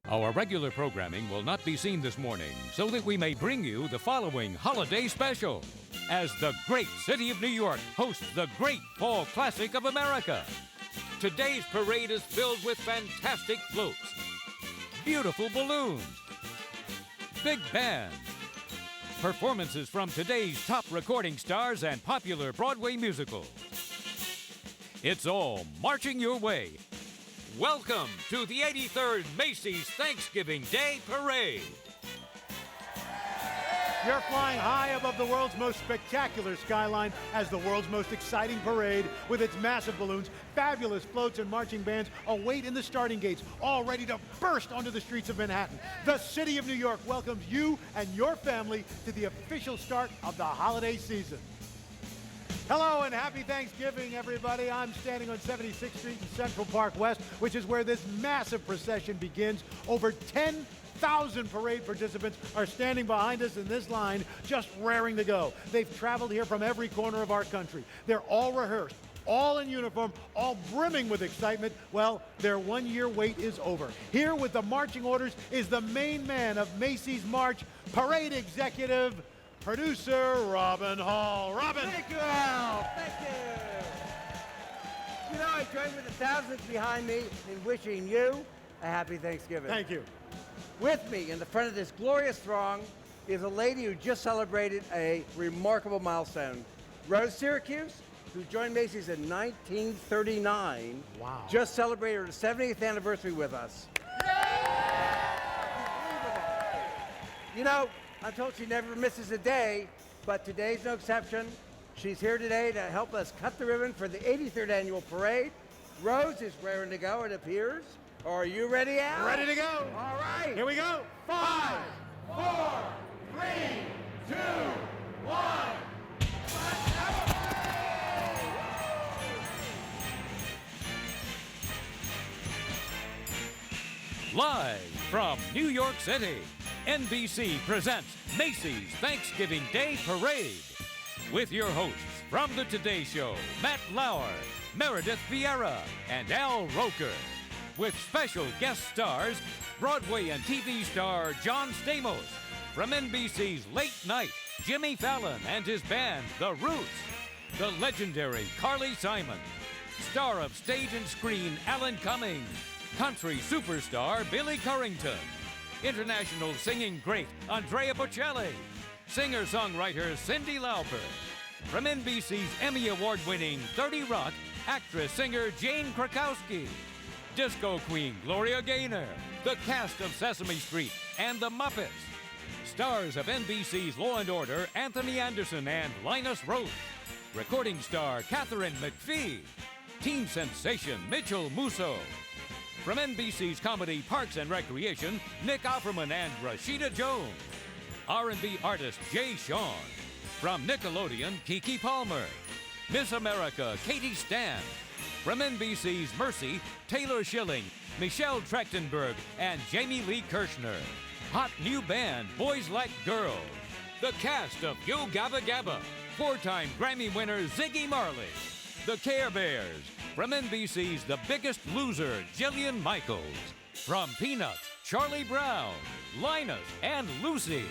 Our regular programming will not be seen this morning, so that we may bring you the following holiday special. As the great city of New York hosts the great Fall Classic of America. Today's parade is filled with fantastic floats, beautiful balloons, big band, performances from today's top recording stars and popular Broadway musicals. It's all marching your way. Welcome to the 83rd Macy's Thanksgiving Day Parade. You're flying high above the world's most spectacular skyline as the world's most exciting parade with its massive balloons, fabulous floats, and marching bands await in the starting gates, all ready to burst onto the streets of Manhattan. The city of New York welcomes you and your family to the official start of the holiday season. Hello and happy Thanksgiving, everybody. I'm standing on 76th Street in Central Park West, which is where this massive procession begins. Over 10,000 parade participants are standing behind us in this line, just raring to go. They've traveled here from every corner of our country. They're all rehearsed, all in uniform, all brimming with excitement. Well, their one-year wait is over. Here with the marching orders is the main man of Macy's March, parade executive, producer Robin Hall. Robin. Thank you, Al. Thank you. You know, I join with the thousands behind me in wishing you a happy Thanksgiving. Thank you. With me in the front of this glorious throng is a lady who just celebrated a remarkable milestone. Rose Syracuse, who joined Macy's in 1939, Wow. just celebrated her 70th anniversary with us. You know, I'm told she never misses a day, but today's no exception. She's here today to help us cut the ribbon for the 83rd annual parade. Rose is raring to go, it appears. Are you ready, Al? Ready to go. All right. Here we go. 5, 4, 3, 2, 1. Live from New York City, NBC presents Macy's Thanksgiving Day Parade. With your hosts from The Today Show, Matt Lauer, Meredith Vieira, and Al Roker. With special guest stars, Broadway and TV star John Stamos. From NBC's Late Night, Jimmy Fallon and his band, The Roots. The legendary Carly Simon. Star of stage and screen, Alan Cumming. Country superstar, Billy Currington. International singing great, Andrea Bocelli. Singer-songwriter, Cyndi Lauper. From NBC's Emmy Award-winning 30 Rock, actress-singer Jane Krakowski. Disco queen, Gloria Gaynor. The cast of Sesame Street and The Muppets. Stars of NBC's Law & Order, Anthony Anderson and Linus Roath. Recording star, Catherine McPhee. Teen sensation, Mitchell Musso. From NBC's comedy Parks and Recreation, Nick Offerman and Rashida Jones. R&B artist Jay Sean. From Nickelodeon, Keke Palmer. Miss America, Katie Stan. From NBC's Mercy, Taylor Schilling, Michelle Trachtenberg, and Jamie Lee Kirshner. Hot new band, Boys Like Girls. The cast of Yo Gabba Gabba. 4-time Grammy winner, Ziggy Marley. The Care Bears. From NBC's The Biggest Loser, Jillian Michaels. From Peanuts, Charlie Brown, Linus, and Lucy.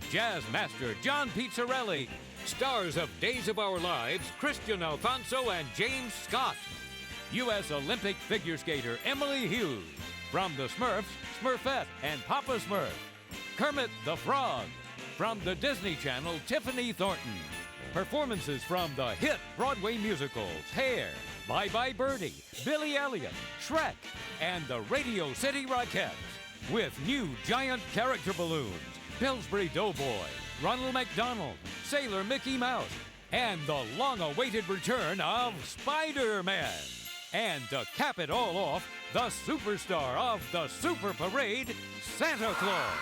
Jazz master John Pizzarelli. Stars of Days of Our Lives, Christian Alfonso and James Scott. U.S. Olympic figure skater Emily Hughes. From the Smurfs, Smurfette and Papa Smurf. Kermit the Frog. From the Disney Channel, Tiffany Thornton. Performances from the hit Broadway musicals, Hair, Bye Bye Birdie, Billy Elliot, Shrek, and the Radio City Rockettes. With new giant character balloons, Pillsbury Doughboy, Ronald McDonald, Sailor Mickey Mouse, and the long-awaited return of Spider-Man. And to cap it all off, the superstar of the Super Parade, Santa Claus.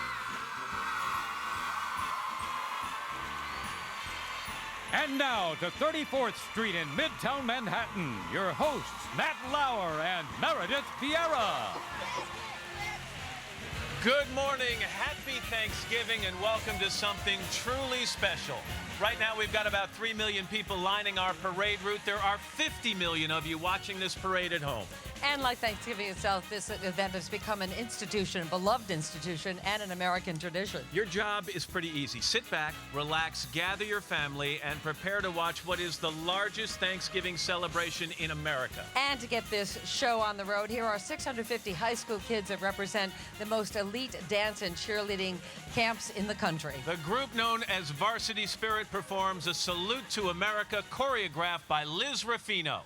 And now to 34th Street in Midtown Manhattan, your hosts, Matt Lauer and Meredith Vieira. Good morning, happy Thanksgiving, and welcome to something truly special. Right now, we've got about 3 million people lining our parade route. There are 50 million of you watching this parade at home. And like Thanksgiving itself, this event has become an institution, a beloved institution, and an American tradition. Your job is pretty easy. Sit back, relax, gather your family, and prepare to watch what is the largest Thanksgiving celebration in America. And to get this show on the road, here are 650 high school kids that represent the most elite dance and cheerleading camps in the country. The group known as Varsity Spirit performs a Salute to America choreographed by Liz Ruffino.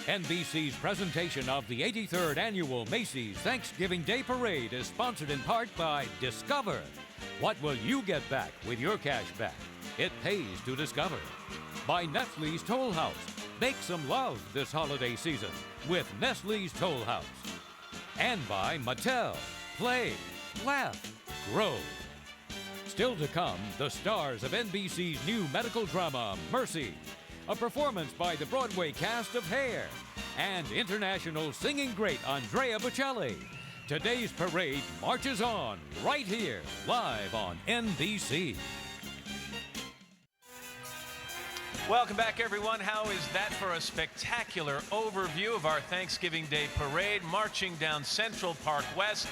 NBC's presentation of the 83rd Annual Macy's Thanksgiving Day Parade is sponsored in part by Discover. What will you get back with your cash back? It pays to discover. By Nestle's Toll House. Make some love this holiday season with Nestle's Toll House. And by Mattel. Play, laugh, grow. Still to come, the stars of NBC's new medical drama, Mercy. A performance by the Broadway cast of Hair. And international singing great Andrea Bocelli. Today's parade marches on right here, live on NBC. Welcome back, everyone. How is that for a spectacular overview of our Thanksgiving Day parade marching down Central Park West,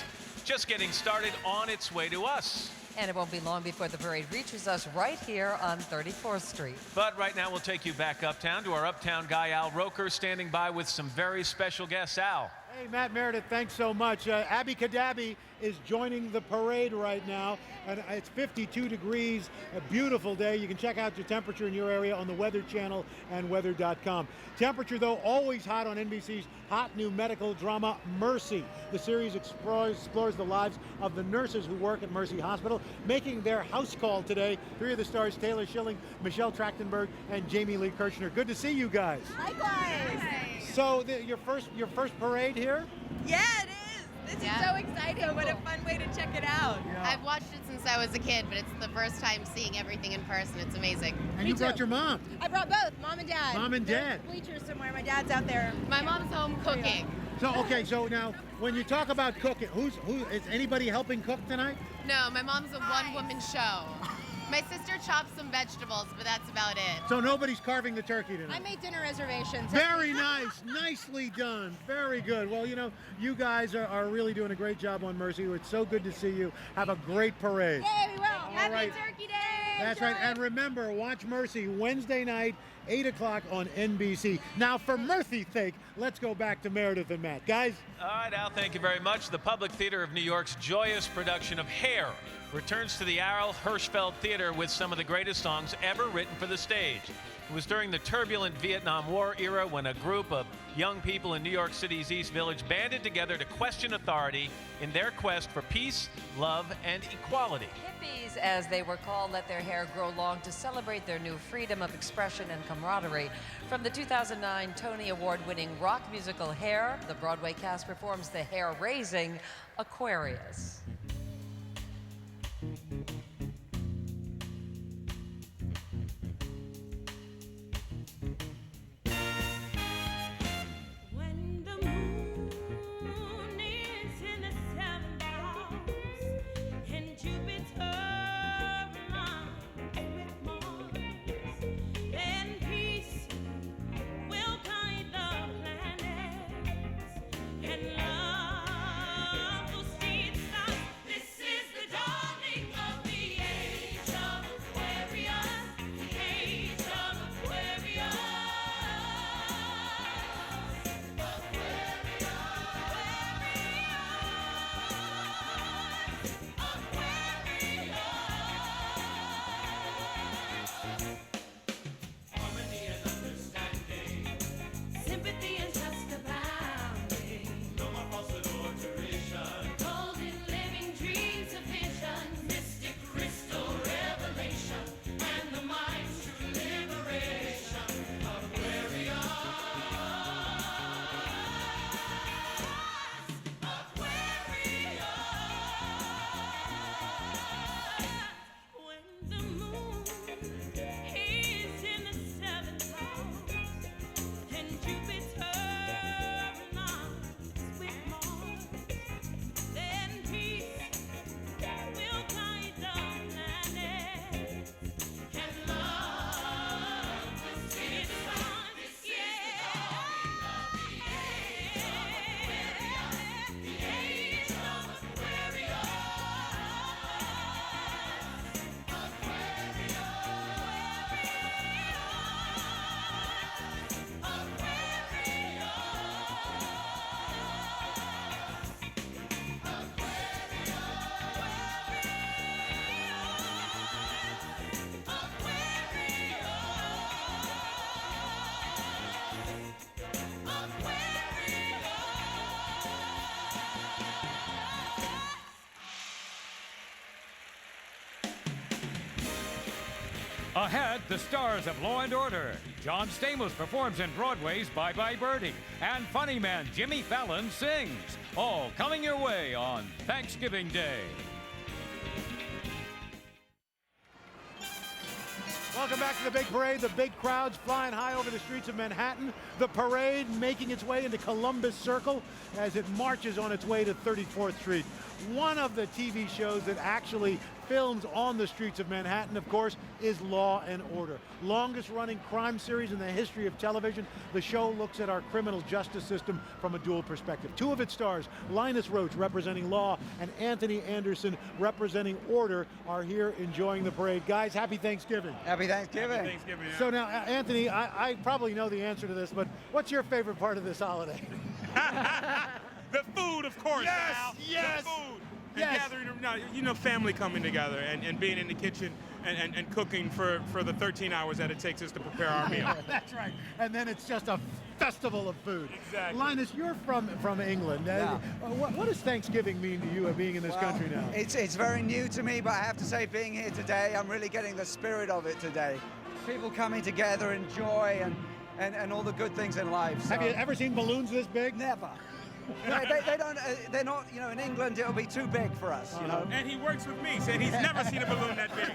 just getting started on its way to us. And it won't be long before the parade reaches us right here on 34th Street. But right now, we'll take you back uptown to our uptown guy, Al Roker, standing by with some very special guests. Al. Hey, Matt Meredith, thanks so much. Abby Kadabi is joining the parade right now, and it's 52 degrees, a beautiful day. You can check out your temperature in your area on the Weather Channel and weather.com. Temperature, though, always hot on NBC's hot new medical drama, Mercy. The series explores the lives of the nurses who work at Mercy Hospital, making their house call today. Three of the stars, Taylor Schilling, Michelle Trachtenberg, and Jamie Lee Kirchner. Good to see you guys. Likewise. So your first parade here? Yeah, it is. This is so exciting. What a fun way to check it out. Yeah. I've watched it since I was a kid, but it's the first time seeing everything in person. It's amazing. And you brought your mom. I brought both, mom and dad. Mom and They're dad. Bleachers somewhere. My dad's out there. My mom's home cooking. So now when you talk about cooking, who is anybody helping cook tonight? No, my mom's a one-woman show. My sister chops some vegetables, but that's about it. So nobody's carving the turkey tonight. I made dinner reservations. Very nice. Nicely done. Very good. Well, you know, you guys are really doing a great job on Mercy. It's so good to see you. Have a great parade. Yay, we will. Happy right. Turkey Day. That's right. And remember, watch Mercy Wednesday night, 8 o'clock on NBC. Now, for mercy's sake, let's go back to Meredith and Matt. Guys? All right, Al, thank you very much. The Public Theater of New York's joyous production of Hair returns to the Arl Hirschfeld Theater with some of the greatest songs ever written for the stage. It was during the turbulent Vietnam War era when a group of young people in New York City's East Village banded together to question authority in their quest for peace, love, and equality. Hippies, as they were called, let their hair grow long to celebrate their new freedom of expression and camaraderie. From the 2009 Tony Award-winning rock musical Hair, the Broadway cast performs the hair-raising Aquarius. When the moon is in the 7th house and Jupiter aligns with Mars, then peace will guide the planets and love will see its stars. This is the dawning of the age of Aquarius, the age of Aquarius. Sympathy and trust abounding. No more falsehood or derision. Golden living dreams of vision. Mystic crystal revelation. And the mind's true liberation. Aquarius. When the moon is in the 7th house and Jupiter aligns with Mars, then peace will guide the planets and love will see its stars. The age of Aquarius. Ahead, the stars of Law & Order. John Stamos performs in Broadway's Bye Bye Birdie. And funny man Jimmy Fallon sings. All coming your way on Thanksgiving Day. Welcome back to the big parade. The big crowds flying high over the streets of Manhattan. The parade making its way into Columbus Circle as it marches on its way to 34th Street. One of the TV shows that actually films on the streets of Manhattan, of course, is Law and Order. Longest running crime series in the history of television. The show looks at our criminal justice system from a dual perspective. Two of its stars, Linus Roach representing law and Anthony Anderson representing order, are here enjoying the parade. Guys, happy Thanksgiving. Happy Thanksgiving. Happy Thanksgiving. Yeah. So now, Anthony, I probably know the answer to this, but what's your favorite part of this holiday? The food, of course. Yes, Al. yes. The food. Yes. And gathering, family coming together and being in the kitchen and cooking for the 13 hours that it takes us to prepare our meal. That's right. And then it's just a festival of food. Exactly. Linus, you're from England. Yeah. What does Thanksgiving mean to you being in this country now? It's very new to me, but I have to say, being here today, I'm really getting the spirit of it today. People coming together and joy and all the good things in life. So. Have you ever seen balloons this big? Never. they don't. They're not. In England, it'll be too big for us. And he works with me, said he's never seen a balloon that big.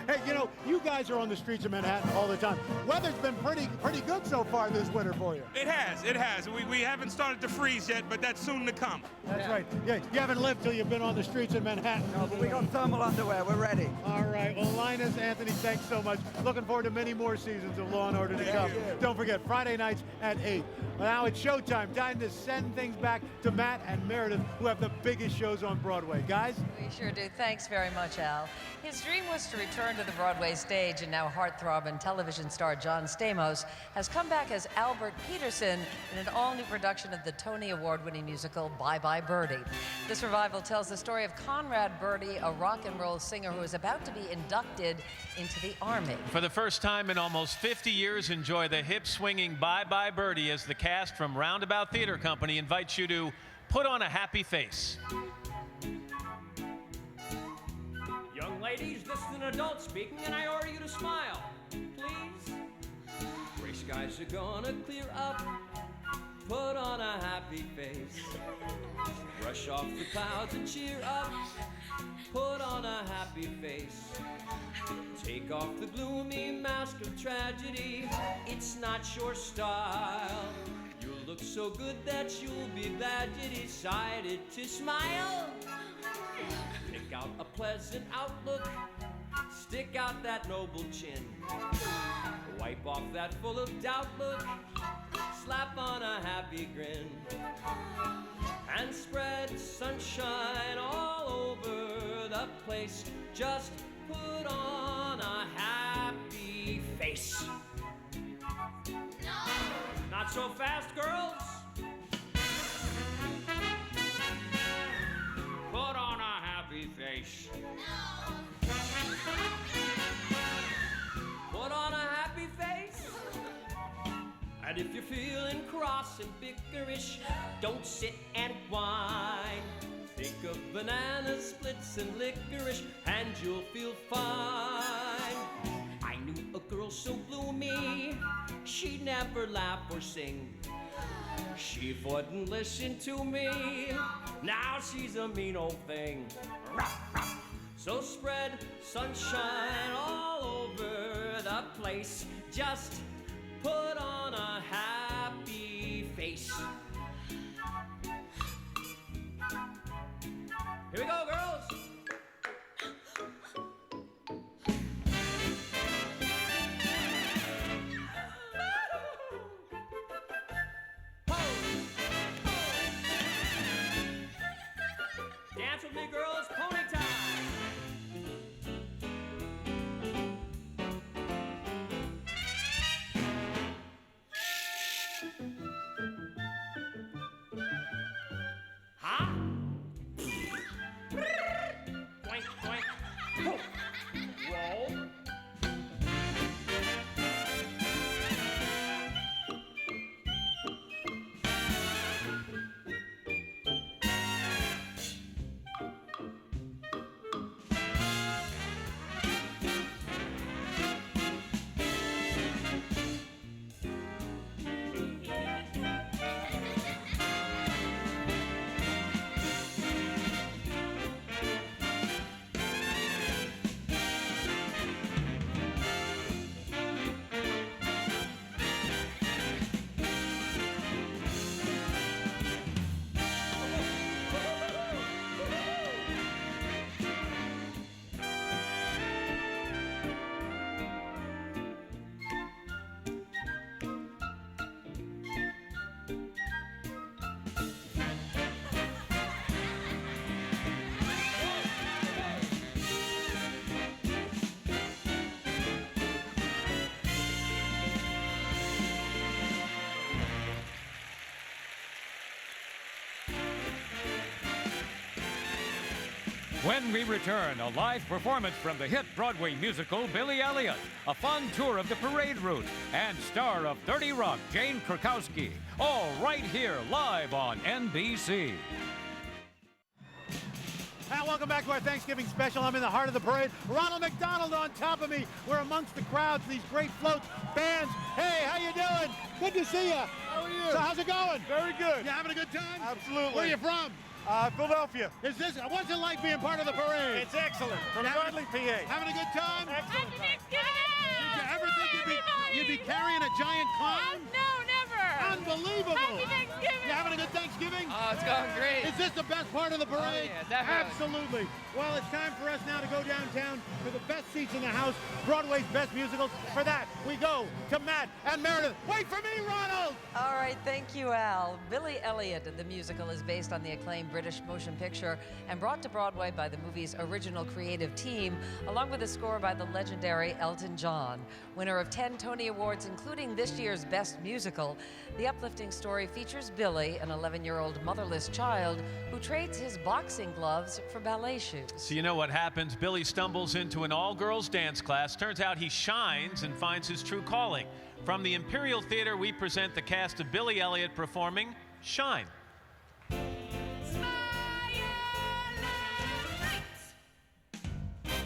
Hey, you guys are on the streets of Manhattan all the time. Weather's been pretty good so far this winter for you. It has. We haven't started to freeze yet, but that's soon to come. That's right. Yeah, you haven't lived till you've been on the streets of Manhattan. No, but we got thermal underwear. We're ready. All right. Well, Linus, Anthony, thanks so much. Looking forward to many more seasons of Law & Order to come. Don't forget, Friday nights at 8. Now it's showtime. Time to send things back to Matt and Meredith, who have the biggest shows on Broadway. Guys? We sure do. Thanks very much, Al. His dream was to return returned to the Broadway stage, and now heartthrob and television star John Stamos has come back as Albert Peterson in an all-new production of the Tony Award-winning musical Bye Bye Birdie. This revival tells the story of Conrad Birdie, a rock and roll singer who is about to be inducted into the Army. For the first time in almost 50 years, enjoy the hip-swinging Bye Bye Birdie as the cast from Roundabout Theater Company invites you to put on a happy face. Young ladies, this is an adult speaking, and I order you to smile, please. Gray skies are gonna clear up. Put on a happy face. Brush off the clouds and cheer up. Put on a happy face. Take off the gloomy mask of tragedy. It's not your style. You look so good that you'll be glad you decided to smile. Pick out a pleasant outlook. Stick out that noble chin. Wipe off that full of doubt look. Slap on a happy grin. And spread sunshine all over the place. Just put on a happy face. No! Not so fast, girls. Put on a happy face. No! Put on a happy face. And if you're feeling cross and bickerish, don't sit and whine. Think of banana splits and licorice, and you'll feel fine. I knew a girl so gloomy, she'd never laugh or sing. She wouldn't listen to me, now she's a mean old thing. So spread sunshine all over the place. Just put on a happy face. Here we go, girls. Dance with me, girls. Pony time. When we return, a live performance from the hit Broadway musical Billy Elliot, a fun tour of the parade route, and star of 30 Rock, Jane Krakowski, all right here live on NBC. And welcome back to our Thanksgiving special. I'm in the heart of the parade. Ronald McDonald on top of me. We're amongst the crowds, these great floats, bands. Hey, how you doing? Good to see you. How are you? So how's it going? Very good. You having a good time? Absolutely. Where are you from? Philadelphia. What's it like being part of the parade? It's excellent. From Godly, PA. Having a good time? Excellent time. Did you ever think you'd be carrying a giant clown? No, never. Oh, Unbelievable. Happy Thanksgiving. You having a good Thanksgiving? Oh, it's going great. Is this the best part of the parade? Oh, yeah, definitely. Absolutely. Well, it's time for us now to go downtown for the best seats in the house, Broadway's best musicals. For that, we go to Matt and Meredith. Wait for me, Ronald! All right, thank you, Al. Billy Elliot, the musical, is based on the acclaimed British motion picture and brought to Broadway by the movie's original creative team, along with a score by the legendary Elton John. Winner of 10 Tony Awards, including this year's Best Musical, the uplifting story features Billy, an 11-year-old motherless child who trades his boxing gloves for ballet shoes. So you know what happens. Billy stumbles into an all-girls dance class. Turns out he shines and finds his true calling. From the Imperial Theater, we present the cast of Billy Elliot performing Shine.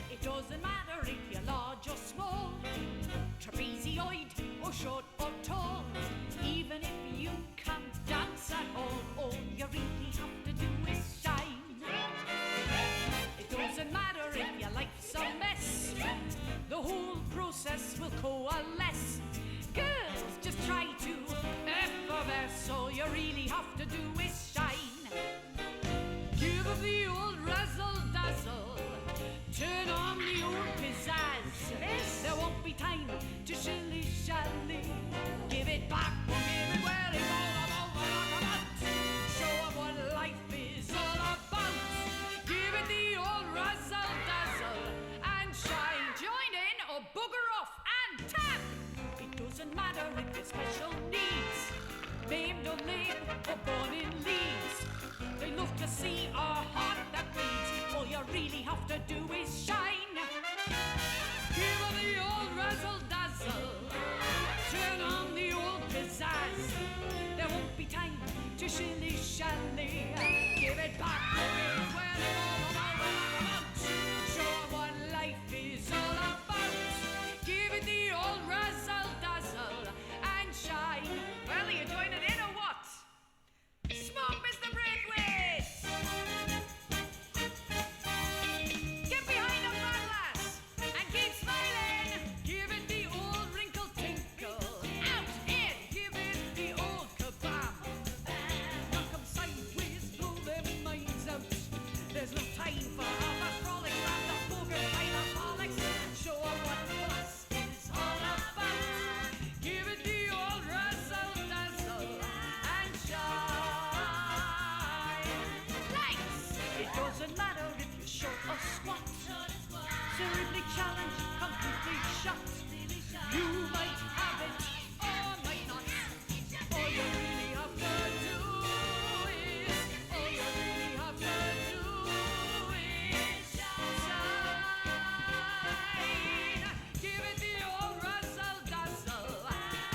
It doesn't matter if you're large or small, trapezoid or short or tall. Even if you can't dance at all you really have to do is shine. It doesn't matter if your life's a mess, the whole process will coalesce. Girls, just try to effervesce. All you really have to do is shine. Give up the old razzle-dazzle, turn on the old pizzazz. There won't be time to shilly-shally. Give it back, give it where it's all about. Show 'em what life is all about. Give it the old razzle-dazzle and shine. Join in or bugger off and tap. It doesn't matter if you're special needs, maimed or lame or born in Leeds. They love to see our heart that beats. All you really have to do is shine. Give her the old razzle-dazzle, turn on the old pizzazz. There won't be time to shilly-shally. Give it back, give it where it's all about. Show 'em what life is all about. Give it the old razzle-dazzle and shine. Well, are you joining in or what? Smoke, Mr. Braithwaite! Get behind the front lass and keep smiling. Give it the old wrinkle tinkle. Out, in, give it the old kabam. Knock 'em sideways, blow their minds out. There's no time for half-ass frolics round the bogus hydroponics. Show 'em what class is all about. Give it the old razzle-dazzle and shine. Lights! It doesn't matter if you're short or squat, cerebrally challenged, completely shot. You might have it or might not. All you really have to do is, all you really have to do is shine. Give it the old razzle-dazzle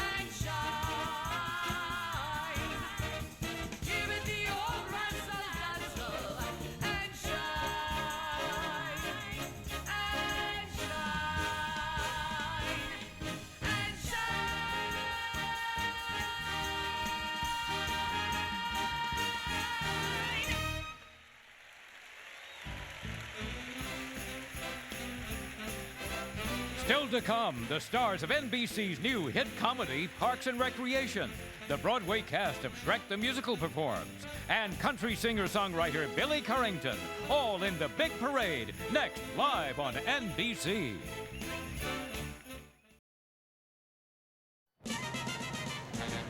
and shine. Give it the old razzle-dazzle and shine. And shine. And Still to come, the stars of NBC's new hit comedy, Parks and Recreation. The Broadway cast of Shrek the Musical performs. And country singer-songwriter Billy Currington. All in the big parade. Next, live on NBC.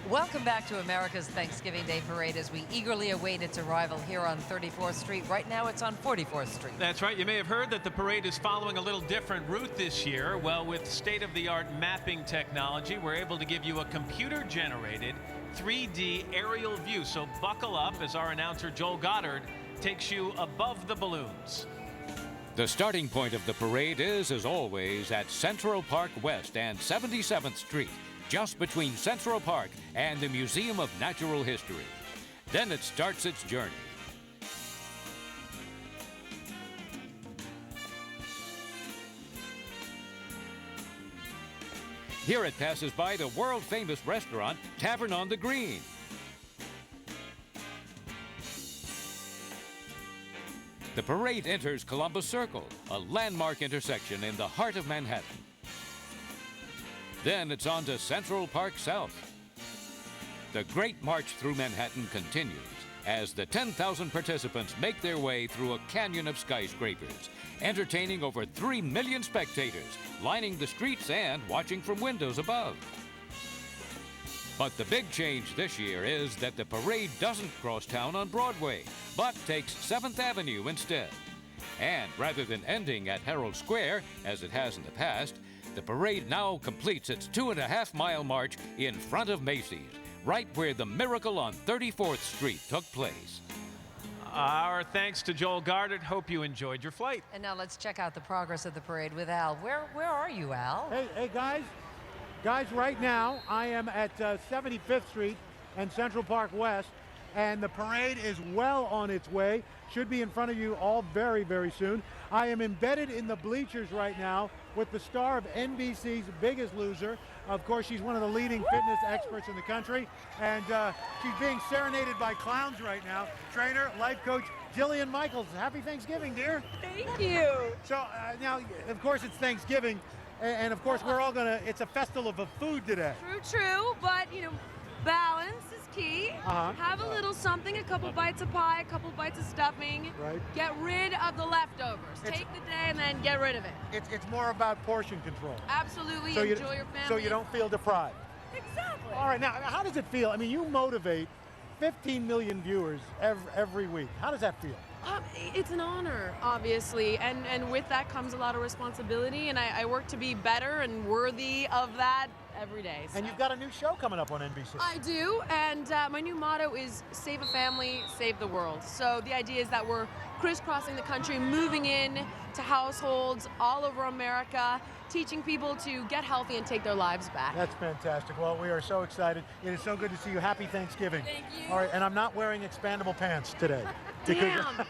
Welcome back to America's Thanksgiving Day Parade as we eagerly await its arrival here on 34th Street. Right now, it's on 44th Street. That's right. You may have heard that the parade is following a little different route this year. Well, with state-of-the-art mapping technology, we're able to give you a computer-generated 3D aerial view. So buckle up as our announcer Joel Goddard takes you above the balloons. The starting point of the parade is, as always, at Central Park West and 77th Street, just between Central Park and the Museum of Natural History. Then it starts its journey. Here it passes by the world-famous restaurant, Tavern on the Green. The parade enters Columbus Circle, a landmark intersection in the heart of Manhattan. Then it's on to Central Park South. The great march through Manhattan continues as the 10,000 participants make their way through a canyon of skyscrapers, entertaining over 3 million spectators, lining the streets and watching from windows above. But the big change this year is that the parade doesn't cross town on Broadway, but takes 7th Avenue instead. And rather than ending at Herald Square, as it has in the past, the parade now completes its 2.5-mile march in front of Macy's, right where the miracle on 34th Street took place. Our thanks to Joel Gardert. Hope you enjoyed your flight. And now let's check out the progress of the parade with Al. Where are you, Al? Hey, guys. Guys, right now, I am at 75th Street and Central Park West, and the parade is well on its way. Should be in front of you all very, very soon. I am embedded in the bleachers right now with the star of NBC's Biggest Loser. Of course, she's one of the leading fitness experts in the country, and she's being serenaded by clowns right now. Trainer, life coach, Jillian Michaels. Happy Thanksgiving, dear. Thank you. So now, of course, it's Thanksgiving, and of course, we're all it's a festival of food today. True, but balance is key. Have a little something, a couple bites of pie, a couple bites of stuffing. Right. Get rid of the leftovers. Take the day and then get rid of it. It's more about portion control. Absolutely. So Enjoy your family. So you don't feel deprived. Exactly. All right, now, how does it feel? I mean, you motivate 15 million viewers every week. How does that feel? It's an honor, obviously, and with that comes a lot of responsibility, and I work to be better and worthy of that every day. So. And you've got a new show coming up on NBC. I do, and my new motto is save a family, save the world. So the idea is that we're crisscrossing the country, moving in to households all over America, teaching people to get healthy and take their lives back. That's fantastic. Well, we are so excited. It is so good to see you. Happy Thanksgiving. Thank you. All right, and I'm not wearing expandable pants today. Damn!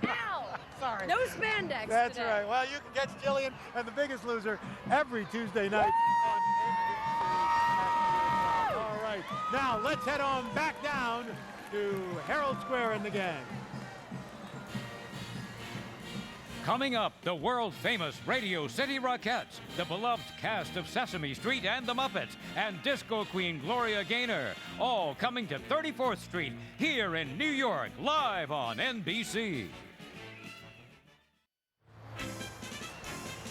Ow! Sorry. No spandex That's today. right. Well, you can catch Jillian and The Biggest Loser every Tuesday night on NBC. All right. Now, let's head on back down to Herald Square and the gang. Coming up, the world-famous Radio City Rockettes, the beloved cast of Sesame Street and the Muppets, and disco queen Gloria Gaynor, all coming to 34th Street here in New York, live on NBC.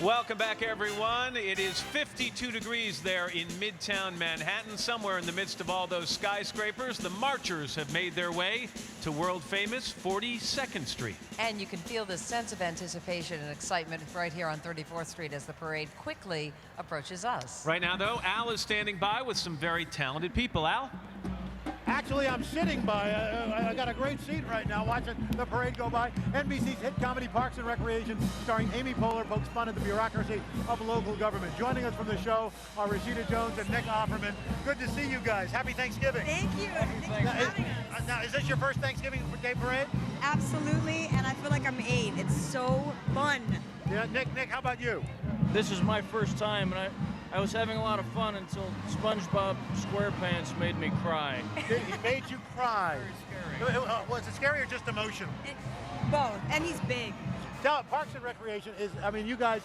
Welcome back, everyone. It is 52 degrees there in Midtown Manhattan. Somewhere in the midst of all those skyscrapers, the marchers have made their way to world-famous 42nd Street. And you can feel this sense of anticipation and excitement right here on 34th Street as the parade quickly approaches us. Right now, though, Al is standing by with some very talented people. Al? Actually, I'm sitting by. I got a great seat right now watching the parade go by. NBC's hit comedy Parks and Recreation, starring Amy Poehler, pokes fun at the bureaucracy of local government. Joining us from the show are Rashida Jones and Nick Offerman. Good to see you guys. Happy Thanksgiving. Thank you. Thanks for having us. Now, is this your first Thanksgiving Day parade? Absolutely, and I feel like I'm 8. It's so fun. Yeah, Nick, how about you? This is my first time, and I was having a lot of fun until SpongeBob SquarePants made me cry. He made you cry. Very scary. Was it scary or just emotional? Both, and he's big. Parks and Recreation is, I mean, you guys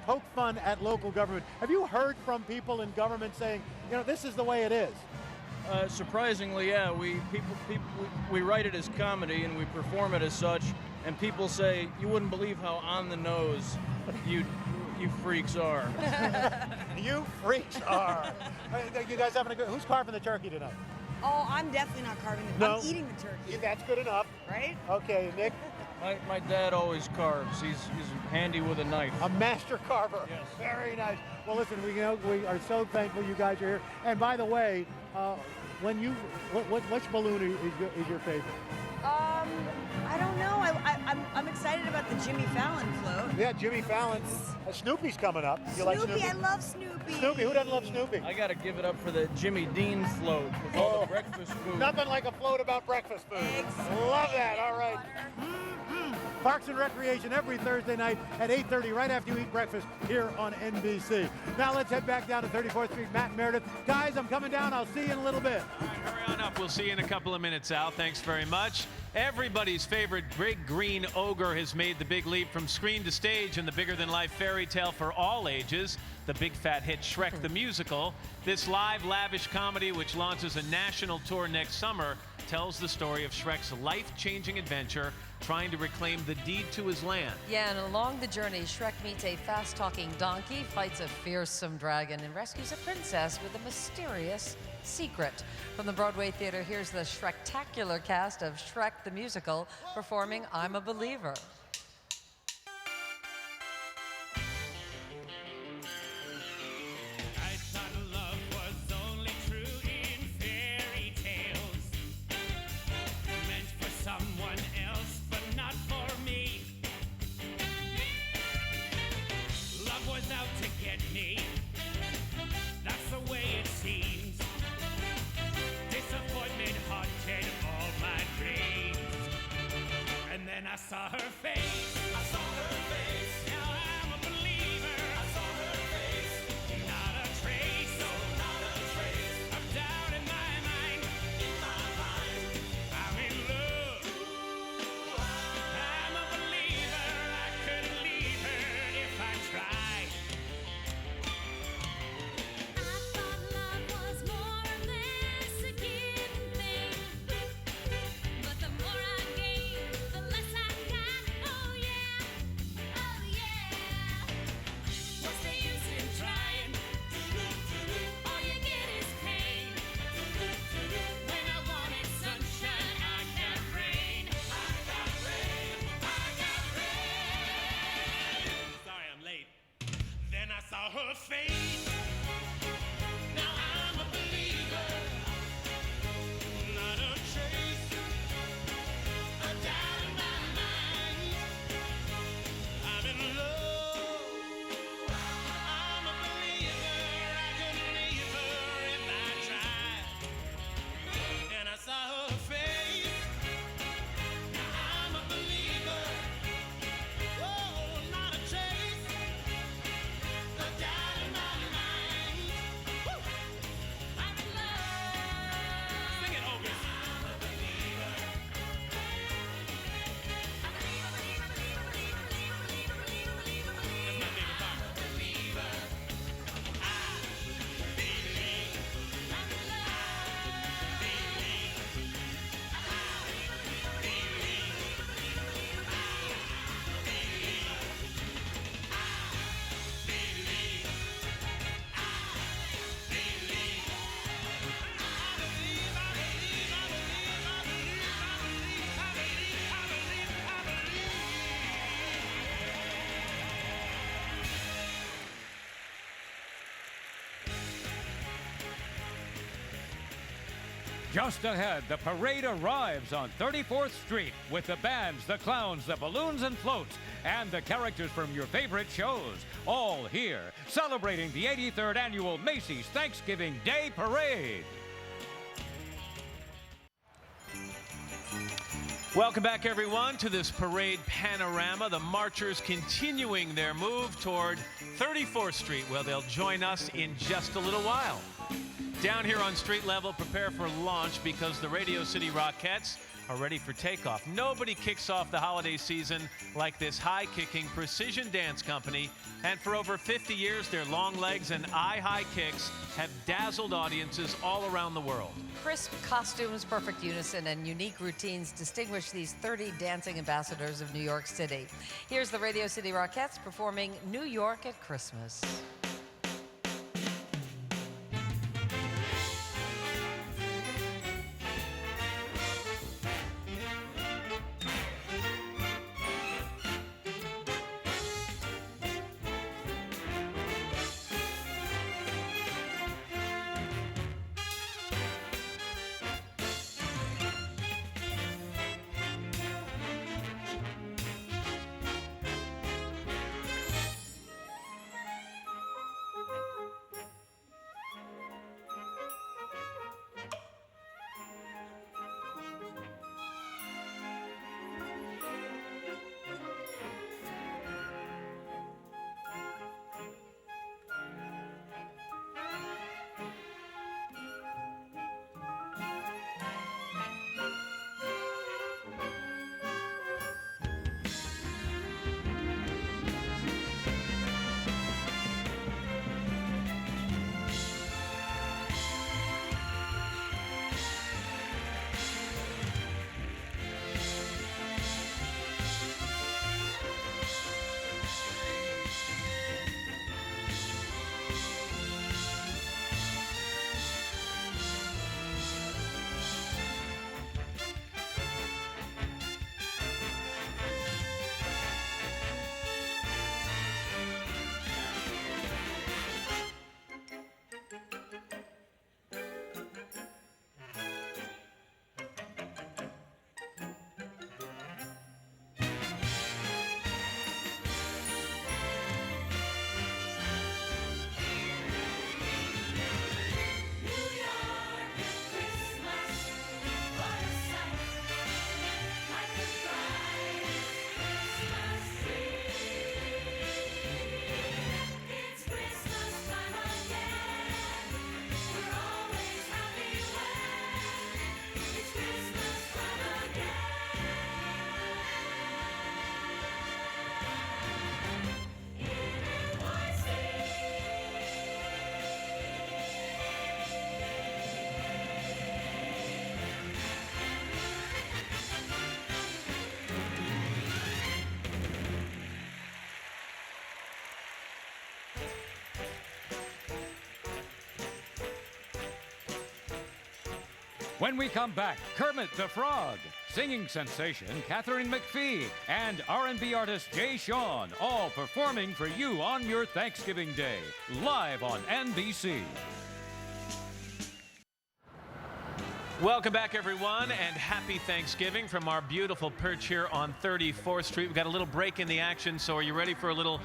poke fun at local government. Have you heard from people in government saying, this is the way it is? Surprisingly, yeah. We write it as comedy and we perform it as such, and people say, you wouldn't believe how on the nose you freaks are. You freaks are. You guys having a good? Who's carving the turkey tonight? Oh, I'm definitely not carving it. No. I'm eating the turkey. Yeah, that's good enough. Right? Okay, Nick. My dad always carves. He's handy with a knife. A master carver. Yes. Very nice. Well, listen, we are so thankful you guys are here. And by the way, which balloon is your favorite? I don't know. I'm excited about the Jimmy Fallon float. Yeah, Jimmy Fallon. Snoopy's coming up. You like Snoopy? I love Snoopy. Snoopy, who doesn't love Snoopy? I got to give it up for the Jimmy Dean float with all the breakfast food. Nothing like a float about breakfast food. Love that. All right. Parks and Recreation every Thursday night at 8:30, right after you eat breakfast here on NBC. Now let's head back down to 34th Street. Matt and Meredith. Guys, I'm coming down. I'll see you in a little bit. All right, hurry on up. We'll see you in a couple of minutes, Al. Thanks very much. Everybody's favorite big green ogre has made the big leap from screen to stage in the bigger-than-life fairy tale for all ages, the big fat hit Shrek the Musical. This live, lavish comedy, which launches a national tour next summer, tells the story of Shrek's life-changing adventure trying to reclaim the deed to his land. Yeah, and along the journey, Shrek meets a fast-talking donkey, fights a fearsome dragon, and rescues a princess with a mysterious secret. From the Broadway Theater, here's the Shrektacular cast of Shrek the Musical performing I'm a Believer. I thought love was only true in fairy tales, meant for someone else, but not for me. Love was out to get me, that's the way it seems. Disappointment haunted all my dreams. And then I saw her face. I saw her face. Now I'm a believer. I saw her face. Not a trace. No, not a trace. Of doubt in my mind. In my mind. I'm in love. Ooh, I'm a believer. I couldn't leave her if I tried. I thought love was more or less a given thing. But the more I gave, the less I got. Oh yeah, oh yeah. What's the use in trying? All you get is pain. When I wanted sunshine, I got rain. I got rain. I got rain. Sorry, I'm late. Then I saw her face. Now I'm a believer. Not a trace. A doubt in my mind. I'm in love. I'm a believer. I couldn't leave her if I tried. And I saw her face. Now I'm a believer. Oh, not a trace. A doubt in my mind. Woo! I'm in love. Sing it, August. I'm a believer. That's my favorite part. I'm a believer. I believe. I'm in love. Believe. I believe. Just ahead, the parade arrives on 34th Street with the bands, the clowns, the balloons and floats, and the characters from your favorite shows. All here, celebrating the 83rd Annual Macy's Thanksgiving Day Parade. Welcome back, everyone, to this parade panorama. The marchers continuing their move toward 34th Street, where they'll join us in just a little while. Down here on street level, prepare for launch because the Radio City Rockettes are ready for takeoff. Nobody kicks off the holiday season like this high-kicking precision dance company. And for over 50 years, their long legs and eye-high kicks have dazzled audiences all around the world. Crisp costumes, perfect unison, and unique routines distinguish these 30 dancing ambassadors of New York City. Here's the Radio City Rockettes performing New York at Christmas. When we come back, Kermit the Frog, singing sensation Katharine McPhee, and R&B artist Jay Sean, all performing for you on your Thanksgiving Day, live on NBC. Welcome back, everyone, and happy Thanksgiving from our beautiful perch here on 34th Street. We've got a little break in the action, so are you ready for a little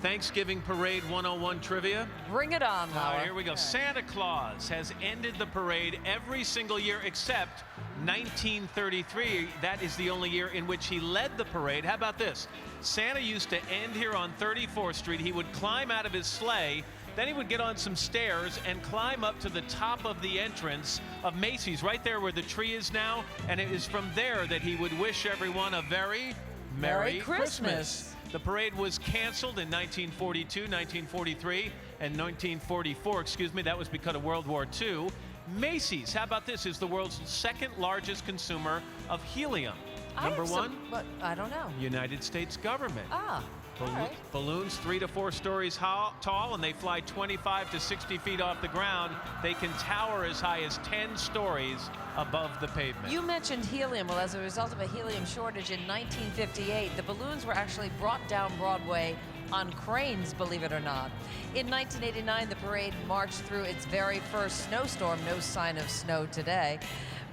Thanksgiving Parade 101 trivia? Bring it on, All Howard. right, here we go. Santa Claus has ended the parade every single year except 1933. That is the only year in which he led the parade. How about this? Santa used to end here on 34th Street. He would climb out of his sleigh, then he would get on some stairs and climb up to the top of the entrance of Macy's, right there where the tree is now. And it is from there that he would wish everyone a very Merry Christmas. The parade was canceled in 1942, 1943, and 1944, excuse me. That was because of World War II. Macy's, how about this, is the world's second largest consumer of helium. Number one? But I don't know. United States government. Ah, all right. Balloons 3 to 4 stories tall, and they fly 25 to 60 feet off the ground. They can tower as high as 10 stories above the pavement. You mentioned helium. Well, as a result of a helium shortage in 1958, the balloons were actually brought down Broadway on cranes, believe it or not. In 1989, the parade marched through its very first snowstorm. No sign of snow today.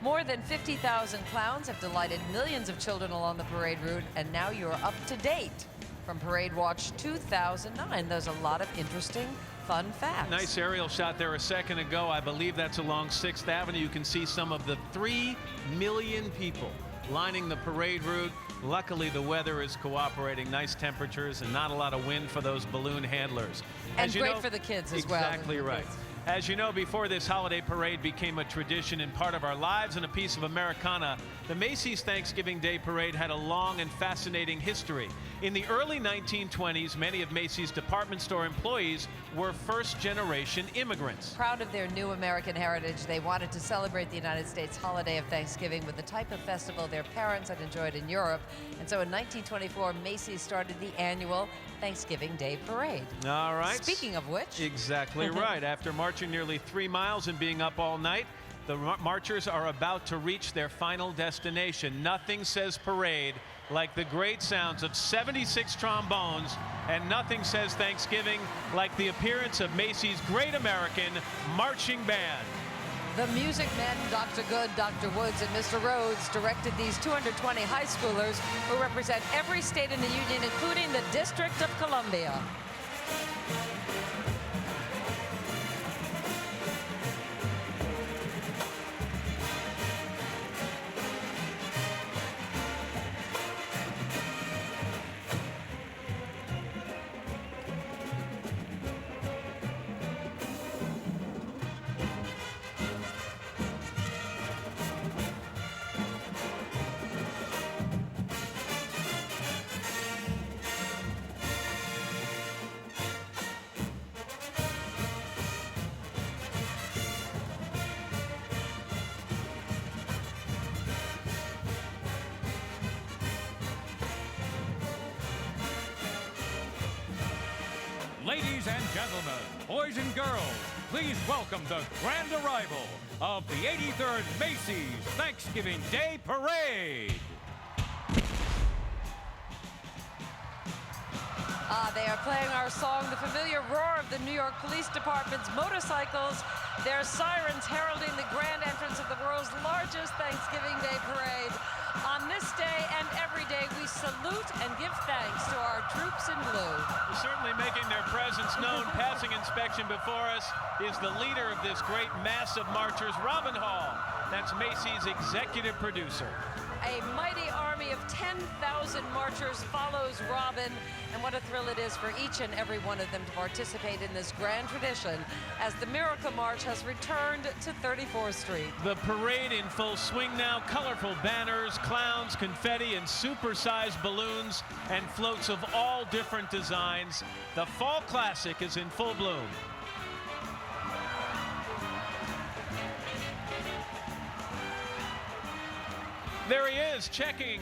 More than 50,000 clowns have delighted millions of children along the parade route, and now you're up to date from Parade Watch 2009. There's a lot of interesting, fun facts. Nice aerial shot there a second ago. I believe that's along 6th Avenue. You can see some of the 3 million people lining the parade route. Luckily, the weather is cooperating. Nice temperatures and not a lot of wind for those balloon handlers. And great for the kids as well. Exactly right. As you know, before this holiday parade became a tradition and part of our lives and a piece of Americana, the Macy's Thanksgiving Day Parade had a long and fascinating history. In the early 1920s, many of Macy's department store employees were first-generation immigrants. Proud of their new American heritage, they wanted to celebrate the United States holiday of Thanksgiving with the type of festival their parents had enjoyed in Europe. And so in 1924, Macy's started the annual Thanksgiving Day Parade. All right. Speaking of which. Exactly right. After marching nearly 3 miles and being up all night, the marchers are about to reach their final destination. Nothing says parade like the great sounds of 76 trombones, and nothing says Thanksgiving like the appearance of Macy's Great American Marching Band. The music men, Dr. Good, Dr. Woods, and Mr. Rhodes, directed these 220 high schoolers who represent every state in the union, including the District of Columbia. Ladies and gentlemen, boys and girls, please welcome the grand arrival of the 83rd Macy's Thanksgiving Day Parade. They are playing our song, the familiar roar of the New York Police Department's motorcycles, their sirens heralding the grand entrance of the world's largest Thanksgiving Day Parade. On this day and every day, we salute and give thanks to our troops in blue. Certainly making their presence known. Passing inspection before us is the leader of this great mass of marchers, Robin Hall. That's Macy's executive producer. A mighty army of 10,000 marchers follows Robin, and what a thrill it is for each and every one of them to participate in this grand tradition as the Miracle March has returned to 34th Street. The parade in full swing now. Colorful banners, clowns, confetti, and super-sized balloons and floats of all different designs. The Fall Classic is in full bloom. There he is, checking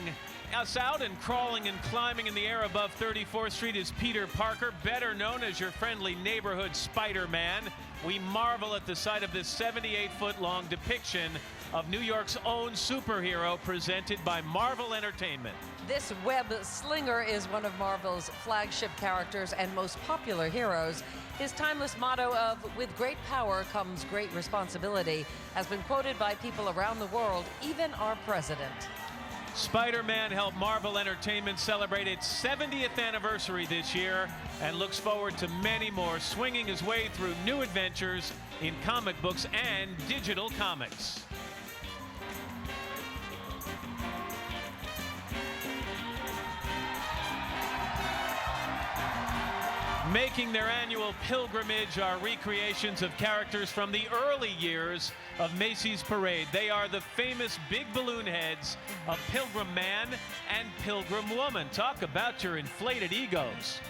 us out and crawling and climbing in the air above 34th Street is Peter Parker, better known as your friendly neighborhood Spider-Man. We marvel at the sight of this 78-foot-long depiction of New York's own superhero, presented by Marvel Entertainment. This web slinger is one of Marvel's flagship characters and most popular heroes. His timeless motto of, "With great power comes great responsibility," has been quoted by people around the world, even our president. Spider-Man helped Marvel Entertainment celebrate its 70th anniversary this year and looks forward to many more, swinging his way through new adventures in comic books and digital comics. Making their annual pilgrimage are recreations of characters from the early years of Macy's Parade. They are the famous big balloon heads of Pilgrim Man and Pilgrim Woman. Talk about your inflated egos.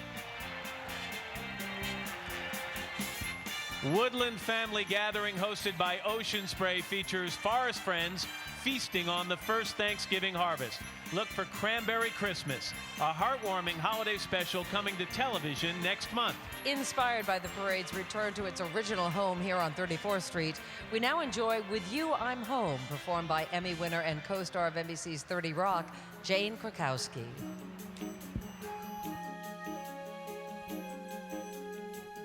Woodland Family Gathering, hosted by Ocean Spray, features forest friends feasting on the first Thanksgiving harvest. Look for Cranberry Christmas, a heartwarming holiday special coming to television next month. Inspired by the parade's return to its original home here on 34th Street, we now enjoy With You, I'm Home, performed by Emmy winner and co-star of NBC's 30 Rock, Jane Krakowski.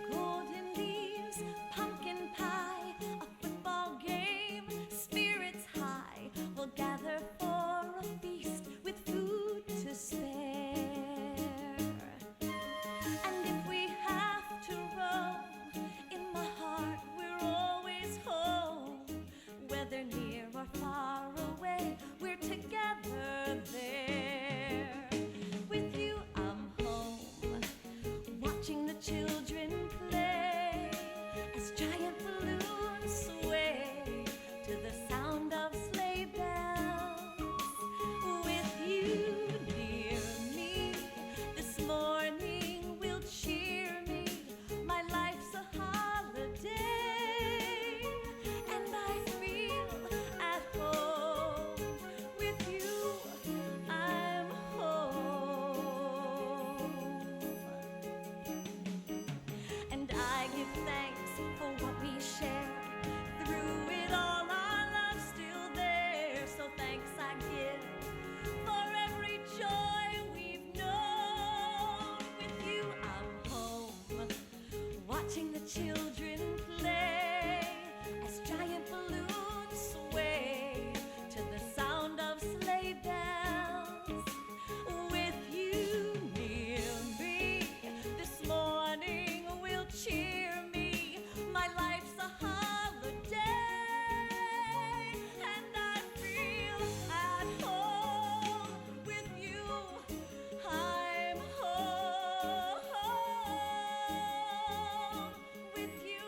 Golden leaves, pumpkin pie, a football game, spirits high. We'll gather for a feast with food to spare. And if we have to roam, in my heart we're always home. Whether near or far away, we're together there. With you I'm home, watching the children play as giant balloons sway to the sound of sleigh bells. With you near me, this morning will cheer me. My life's a holiday, and I feel at home. With you, I'm home. And I give thanks for what we share. Through it all, our love's still there. So thanks I give for every joy we've known. With you, I'm home, watching the children play as giant balloons sway to the sound of sleigh bells. With you near me, this morning will cheer me. My life's a holiday, and I feel at home. With you, I'm home. With you,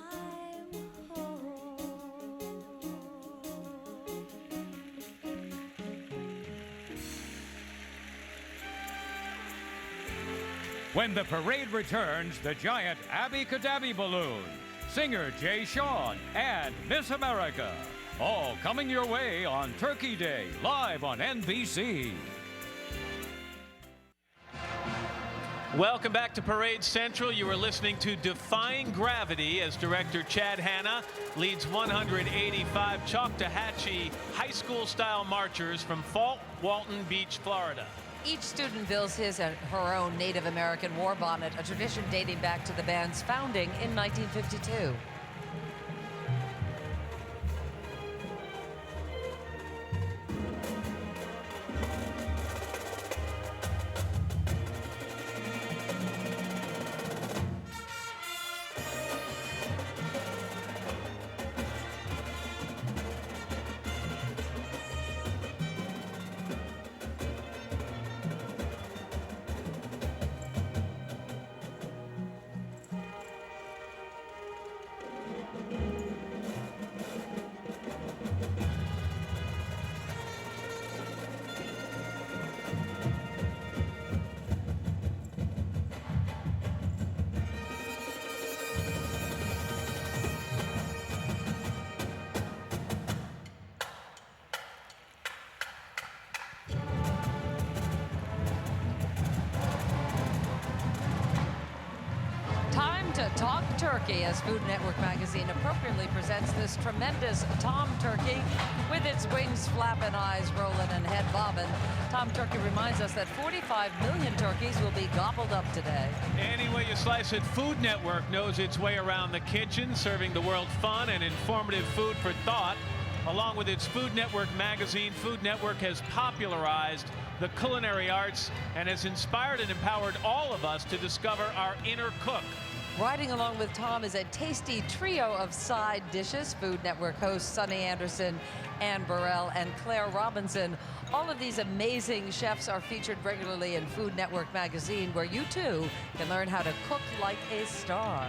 I'm home. When the parade returns, the giant Abby Cadabby balloon, singer Jay Sean, and Miss America, all coming your way on Turkey Day, live on NBC. Welcome back to Parade Central. You are listening to Defying Gravity as director Chad Hanna leads 185 Choctawhatchee high school-style marchers from Fort Walton Beach, Florida. Each student builds his and her own Native American war bonnet, a tradition dating back to the band's founding in 1952. Talk Turkey as Food Network magazine appropriately presents this tremendous Tom Turkey with its wings flapping, eyes rolling, and head bobbing. Tom Turkey reminds us that 45 million turkeys will be gobbled up today. Any way you slice it, Food Network knows its way around the kitchen, serving the world fun and informative food for thought. Along with its Food Network magazine, Food Network has popularized the culinary arts and has inspired and empowered all of us to discover our inner cook. Riding along with Tom is a tasty trio of side dishes. Food Network hosts Sunny Anderson, Ann Burrell, and Claire Robinson. All of these amazing chefs are featured regularly in Food Network magazine, where you too can learn how to cook like a star.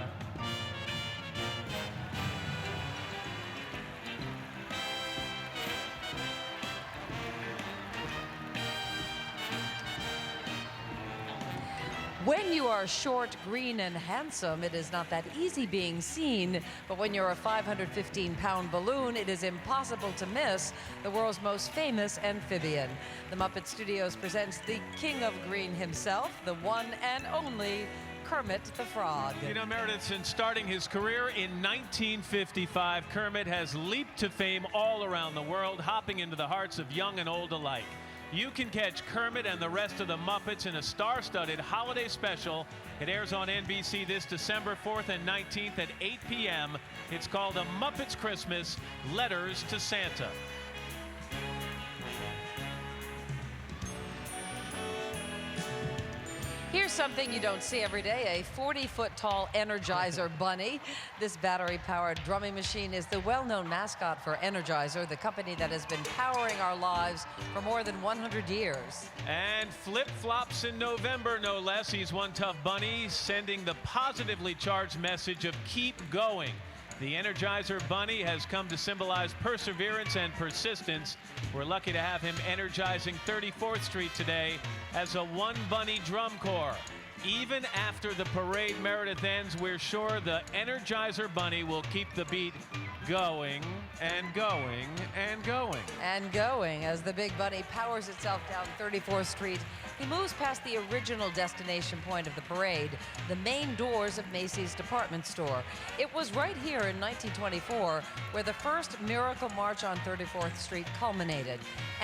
When you are short, green, and handsome, it is not that easy being seen. But when you're a 515-pound balloon, it is impossible to miss the world's most famous amphibian. The Muppet Studios presents the king of green himself, the one and only Kermit the Frog. You know, Meredith, since starting his career in 1955, Kermit has leaped to fame all around the world, hopping into the hearts of young and old alike. You can catch Kermit and the rest of the Muppets in a star-studded holiday special. It airs on NBC this December 4th and 19th at 8 p.m. It's called A Muppets Christmas: Letters to Santa. Here's something you don't see every day, a 40-foot-tall Energizer bunny. This battery-powered drumming machine is the well-known mascot for Energizer, the company that has been powering our lives for more than 100 years. And flip-flops in November, no less. He's one tough bunny, sending the positively charged message of keep going. The Energizer Bunny has come to symbolize perseverance and persistence. We're lucky to have him energizing 34th Street today as a one-bunny drum corps. Even after the parade, Meredith, ends, we're sure the Energizer Bunny will keep the beat going and going and going. And going as the big bunny powers itself down 34th Street. He moves past the original destination point of the parade, the main doors of Macy's department store. It was right here in 1924 where the first Miracle March on 34th Street culminated.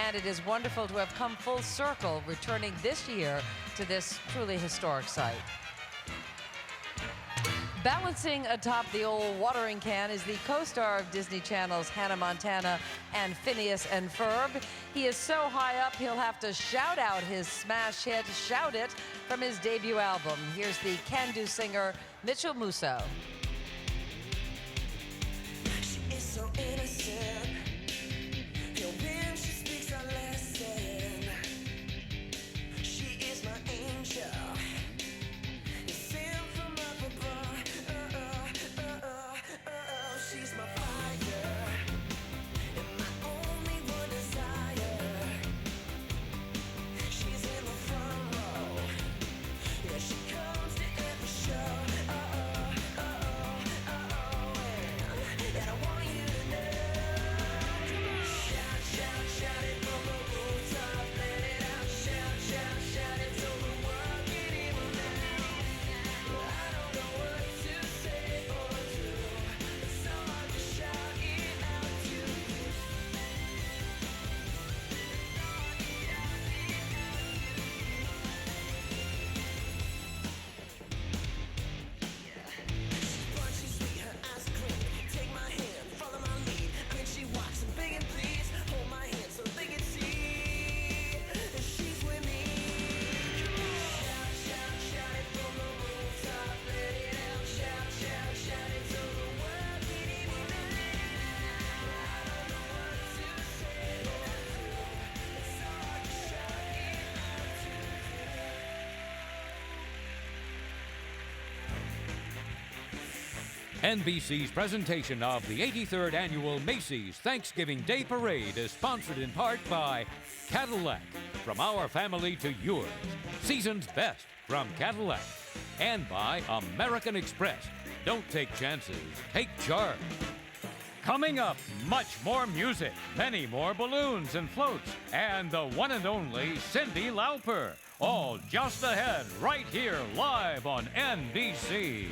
And it is wonderful to have come full circle, returning this year to this truly historic site. Balancing atop the old watering can is the co-star of Disney Channel's Hannah Montana and Phineas and Ferb. He is so high up, he'll have to shout out his smash hit, Shout It, from his debut album. Here's the can-do singer, Mitchell Musso. She is so innocent. When she speaks, I listen. She is my angel. She's my fire, and my only one desire. She's in the front row. Yeah, she comes to every show. And I want you to know. Shout, shout, shout it from the rooftop, let it out. Shout, shout, shout it so the world can hear me now. I don't know what to say or do. It's so hard to shout it out to you. She's punchy, sweet, her eyes are clean. Take my hand, follow my lead. I mean, she walks and big and please hold my hand so they can see that she's with me. Shout, shout, shout it from the rooftop, let it out. Shout, shout, shout it so the world can hear me now. I don't know what to say or do. It's so hard to shout it out to you. NBC's presentation of the 83rd Annual Macy's Thanksgiving Day Parade is sponsored in part by Cadillac, from our family to yours. Season's best from Cadillac. And by American Express. Don't take chances, take charge. Coming up, much more music, many more balloons and floats, and the one and only Cyndi Lauper. All just ahead, right here, live on NBC.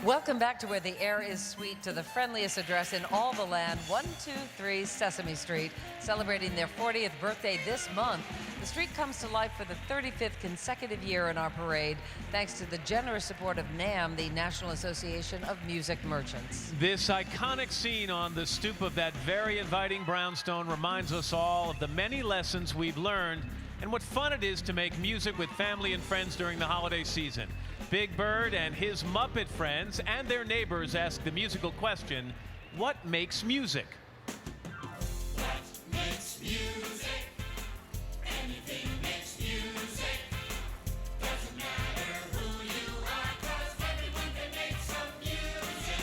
Welcome back to where the air is sweet, to the friendliest address in all the land, 123 Sesame Street, celebrating their 40th birthday this month. The street comes to life for the 35th consecutive year in our parade, thanks to the generous support of NAM, the National Association of Music Merchants. This iconic scene on the stoop of that very inviting brownstone reminds us all of the many lessons we've learned and what fun it is to make music with family and friends during the holiday season. Big Bird and his Muppet friends and their neighbors ask the musical question, what makes music? What makes music? Anything makes music. Doesn't matter who you are, 'cause everyone can make some music.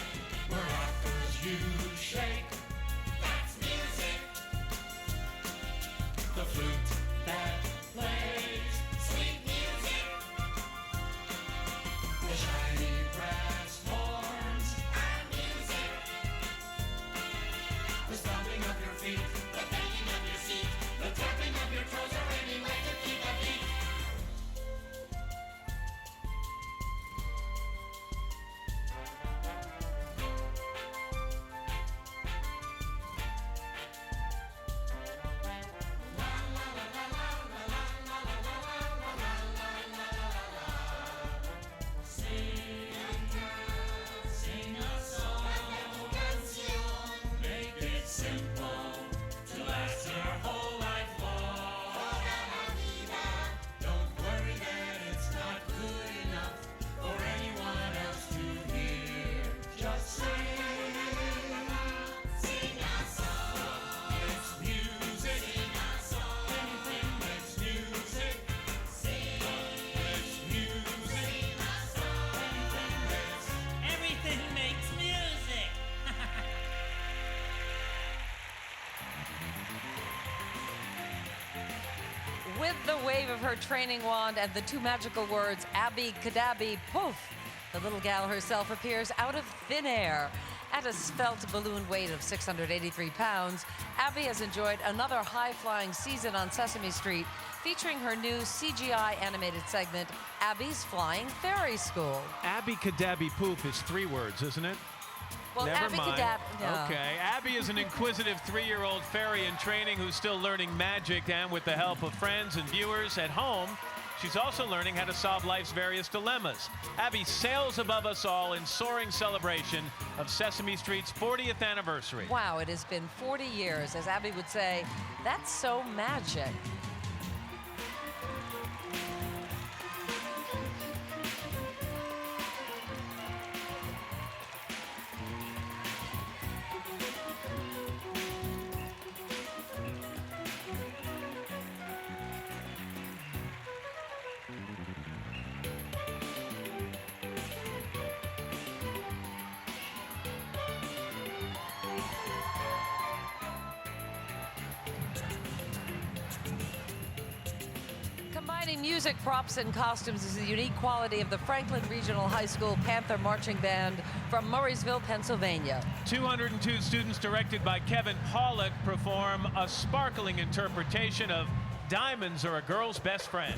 Maracas you shake, that's music. The flute that plays sweet music. The shiny brass horns are music. The stomping of your feet, the banging of your seat, the tapping of your toes, or any way to keep a beat. Sing a song, make it simple to last your whole life long. Don't worry that it's not good enough for anyone else to hear. Just sing a song. It's music. Sing a song. Anything makes music. Makes music. Sing a song. Everything makes music. With the wave of her training wand and the two magical words, Abby Cadabby Poof, the little gal herself appears out of thin air. At a svelte balloon weight of 683 pounds, Abby has enjoyed another high-flying season on Sesame Street, featuring her new CGI animated segment, Abby's Flying Fairy School. Abby Cadabby Poof is 3 words, isn't it? Well, Never Abby mind. no. Okay. Abby is an inquisitive 3-year-old fairy in training who's still learning magic, and with the help of friends and viewers at home, she's also learning how to solve life's various dilemmas. Abby sails above us all in soaring celebration of Sesame Street's 40th anniversary. Wow, it has been 40 years. As Abby would say, that's so magic. Combining music, props, and costumes is the unique quality of the Franklin Regional High School Panther Marching Band from Murraysville, Pennsylvania. 202 students, directed by Kevin Pollak, perform a sparkling interpretation of Diamonds Are a Girl's Best Friend.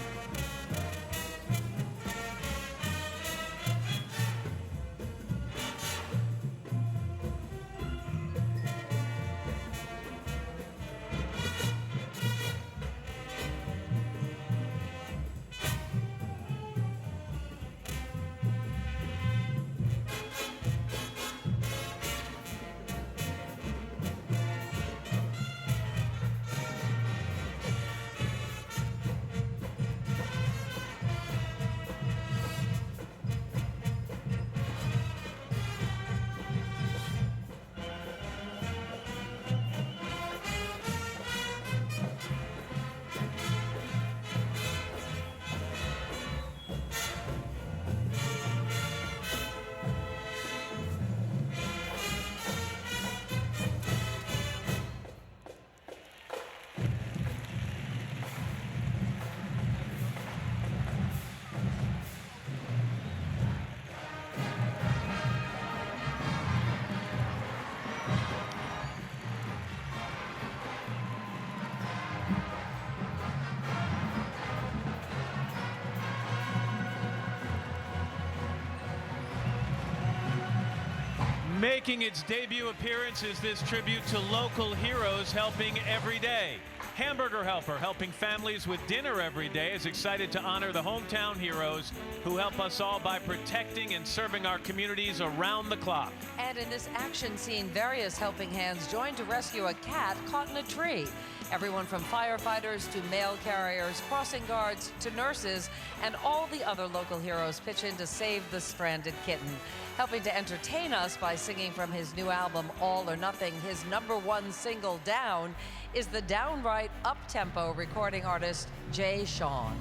Making its debut appearance is this tribute to local heroes helping every day. Hamburger Helper, helping families with dinner every day, is excited to honor the hometown heroes who help us all by protecting and serving our communities around the clock. And in this action scene, various helping hands joined to rescue a cat caught in a tree. Everyone from firefighters to mail carriers, crossing guards to nurses, and all the other local heroes pitch in to save the stranded kitten. Helping to entertain us by singing from his new album, All or Nothing, his #1 single, Down, is the downright up-tempo recording artist Jay Sean.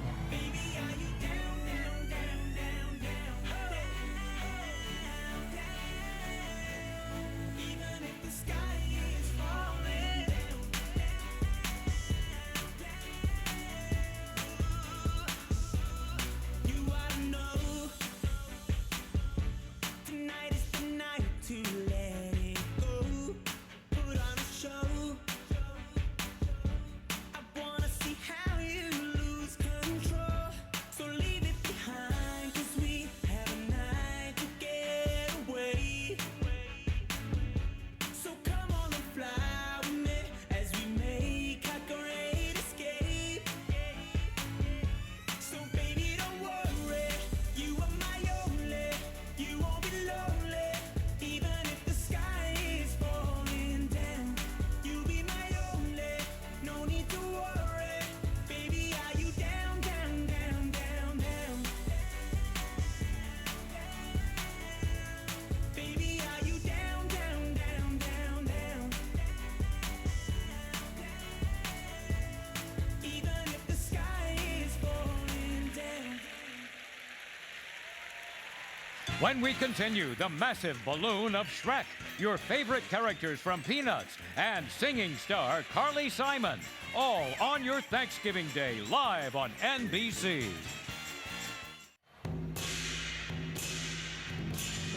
When we continue, the massive balloon of Shrek, your favorite characters from Peanuts, and singing star Carly Simon, all on your Thanksgiving Day, live on NBC.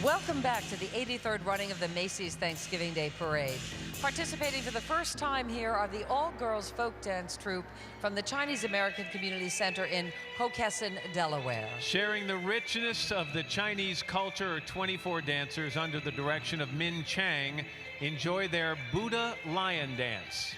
Welcome back to the 83rd running of the Macy's Thanksgiving Day Parade. Participating for the first time here are the all-girls folk dance troupe from the Chinese American Community Center in Hockessin, Delaware. Sharing the richness of the Chinese culture are 24 dancers under the direction of Min Chang. Enjoy their Buddha Lion Dance.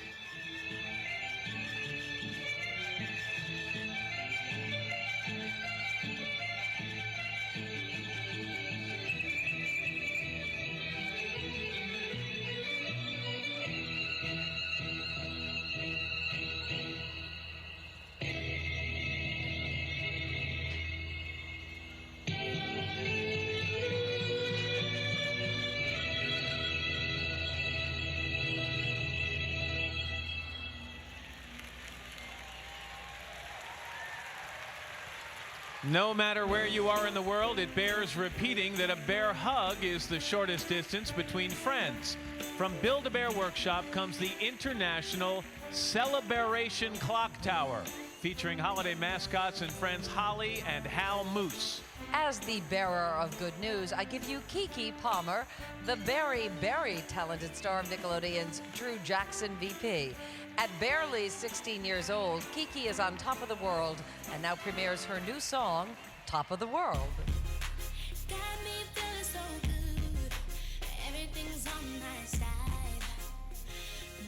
No matter where you are in the world, it bears repeating that a bear hug is the shortest distance between friends. From Build-A-Bear Workshop comes the International Celebration Clock Tower, featuring holiday mascots and friends Holly and Hal Moose. As the bearer of good news, I give you Keke Palmer, the very talented star of Nickelodeon's Drew Jackson VP. At barely 16 years old, Keke is on top of the world and now premieres her new song, Top of the World. Got me feeling so good. Everything's on my side.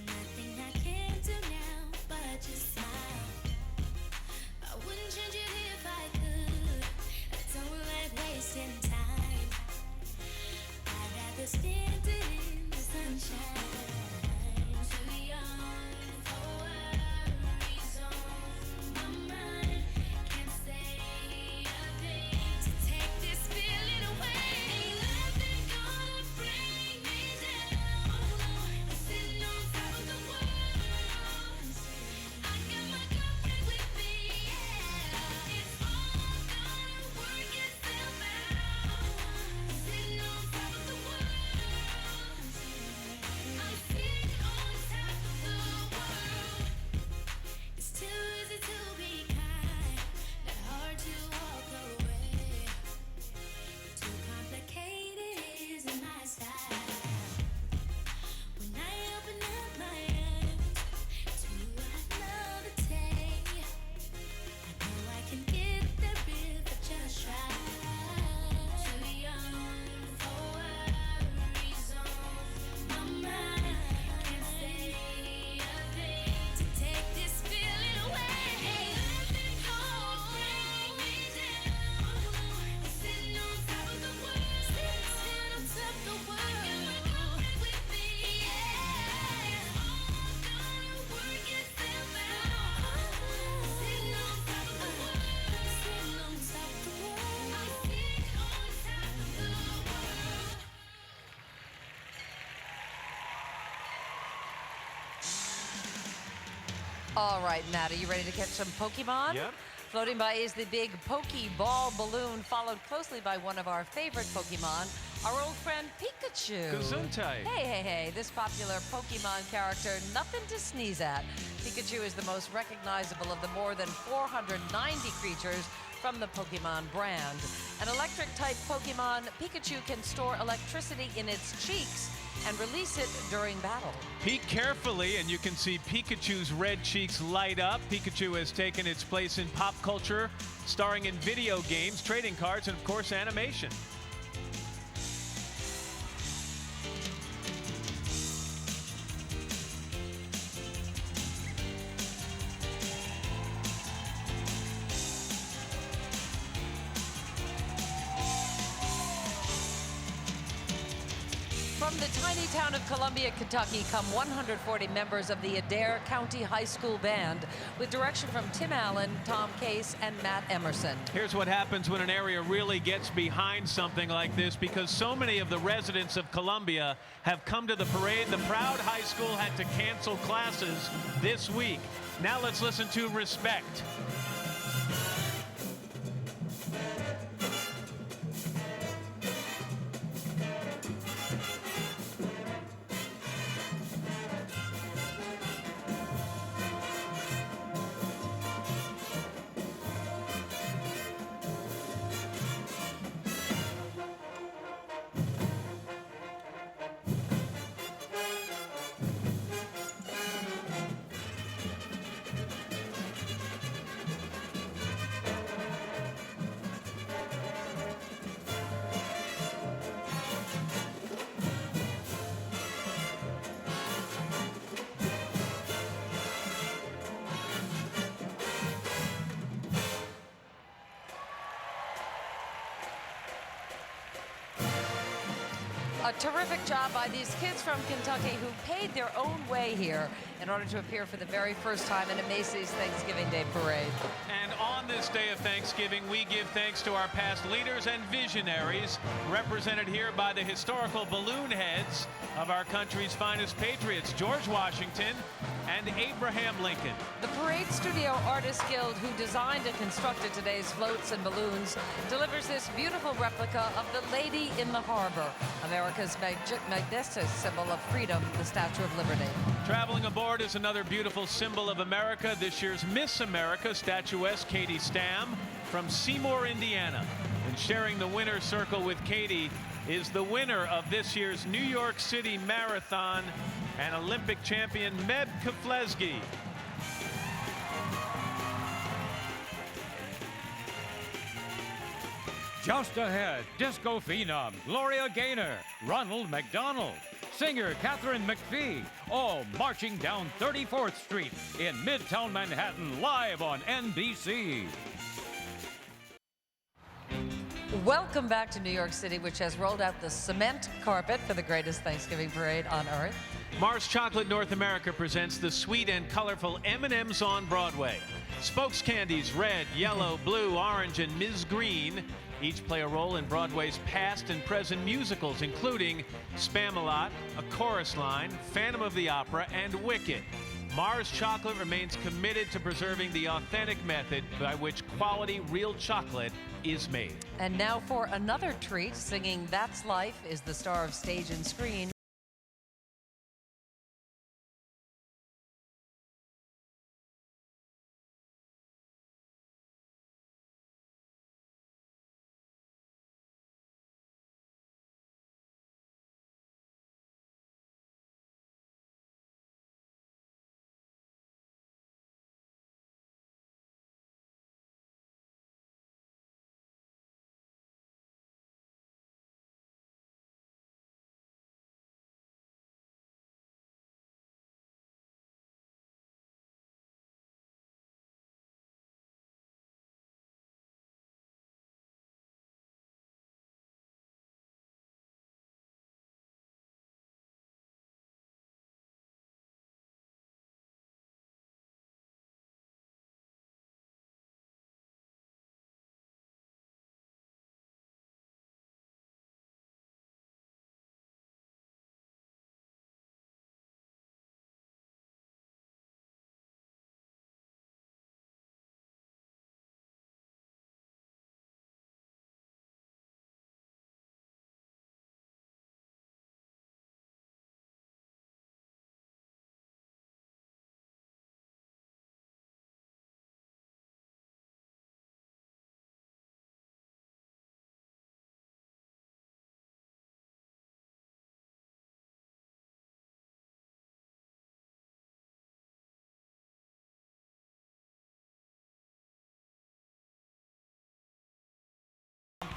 Nothing I can do now but just smile. I wouldn't change it if I could. I don't like wasting time. I'd rather spend it in the sunshine. Too young for worries on my mind. Can't say a thing to take this feeling away. Ain't nothing gonna bring me down. All right, Matt, are you ready to catch some Pokemon? Yep. Floating by is the big Pokeball balloon, followed closely by one of our favorite Pokemon, our old friend Pikachu. Gesundheit. Hey. This popular Pokemon character, nothing to sneeze at. Pikachu is the most recognizable of the more than 490 creatures from the Pokemon brand. An electric-type Pokemon, Pikachu can store electricity in its cheeks and release it during battle. Peek carefully and you can see Pikachu's red cheeks light up. Pikachu has taken its place in pop culture, starring in video games, trading cards, and of course animation. From the tiny town of Columbia, Kentucky, come 140 members of the Adair County High School Band with direction from Tim Allen, Tom Case, and Matt Emerson. Here's what happens when an area really gets behind something like this, because so many of the residents of Columbia have come to the parade. The proud high school had to cancel classes this week. Now let's listen to Respect. A terrific job by these kids from Kentucky who paid their own way here in order to appear for the very first time in a Macy's Thanksgiving Day Parade. And on this day of Thanksgiving, we give thanks to our past leaders and visionaries, represented here by the historical balloon heads of our country's finest patriots, George Washington and Abraham Lincoln. The Parade Studio Artists Guild, who designed and constructed today's floats and balloons, delivers this beautiful replica of the Lady in the Harbor, America's magnificent symbol of freedom, the Statue of Liberty. Traveling aboard is another beautiful symbol of America, this year's Miss America statuette, Katie Stam from Seymour, Indiana. And sharing the winner's circle with Katie is the winner of this year's New York City Marathon and Olympic champion Meb Keflezighi. Just ahead, disco phenom Gloria Gaynor, Ronald McDonald, singer Catherine McPhee, all marching down 34th Street in Midtown Manhattan, live on NBC. Welcome back to New York City, which has rolled out the cement carpet for the greatest Thanksgiving parade on earth. Mars Chocolate North America presents the sweet and colorful M&Ms on Broadway. Spokes candies, red, yellow, blue, orange, and Ms. Green each play a role in Broadway's past and present musicals, including Spamalot, A Chorus Line, Phantom of the Opera, and Wicked. Mars Chocolate remains committed to preserving the authentic method by which quality real chocolate is made. And now for another treat, singing That's Life is the star of stage and screen,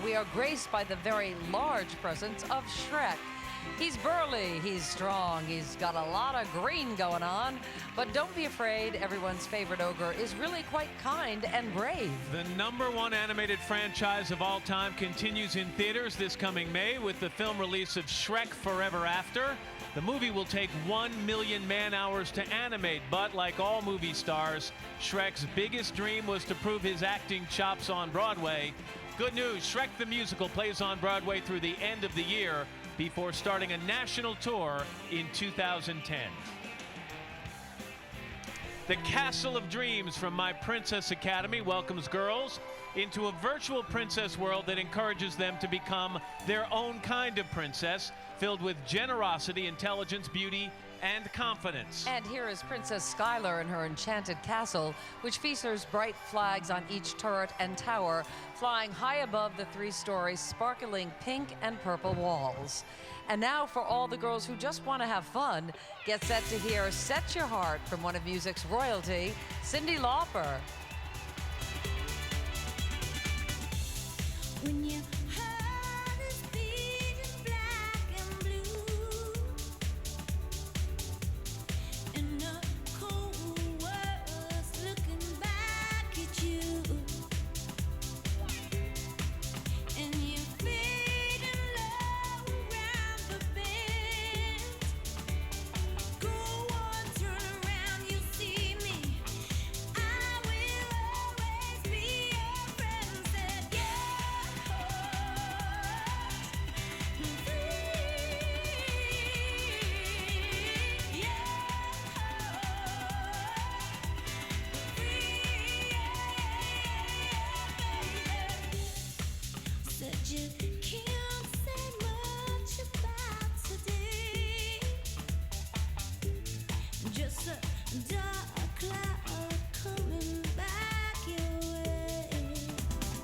we are graced by the very large presence of Shrek. He's burly, he's strong, he's got a lot of green going on, but don't be afraid, everyone's favorite ogre is really quite kind and brave. The #1 animated franchise of all time continues in theaters this coming May with the film release of Shrek Forever After. The movie will take 1 million man-hours to animate, but like all movie stars, Shrek's biggest dream was to prove his acting chops on Broadway. Good news, Shrek the Musical plays on Broadway through the end of the year before starting a national tour in 2010. The Castle of Dreams from My Princess Academy welcomes girls into a virtual princess world that encourages them to become their own kind of princess, filled with generosity, intelligence, beauty, and confidence. And here is Princess Skylar in her enchanted castle, which features bright flags on each turret and tower, flying high above the 3-story sparkling pink and purple walls. And now for all the girls who just want to have fun, get set to hear Set Your Heart from one of music's royalty, Cyndi Lauper. When your heart is beating black and blue and the cold world's looking back at you and you're feeling low around the bend, go on, turn around, you see me. I will always be your friend. Said yeah. Said you can't say much about today. Just a dark cloud coming back your way.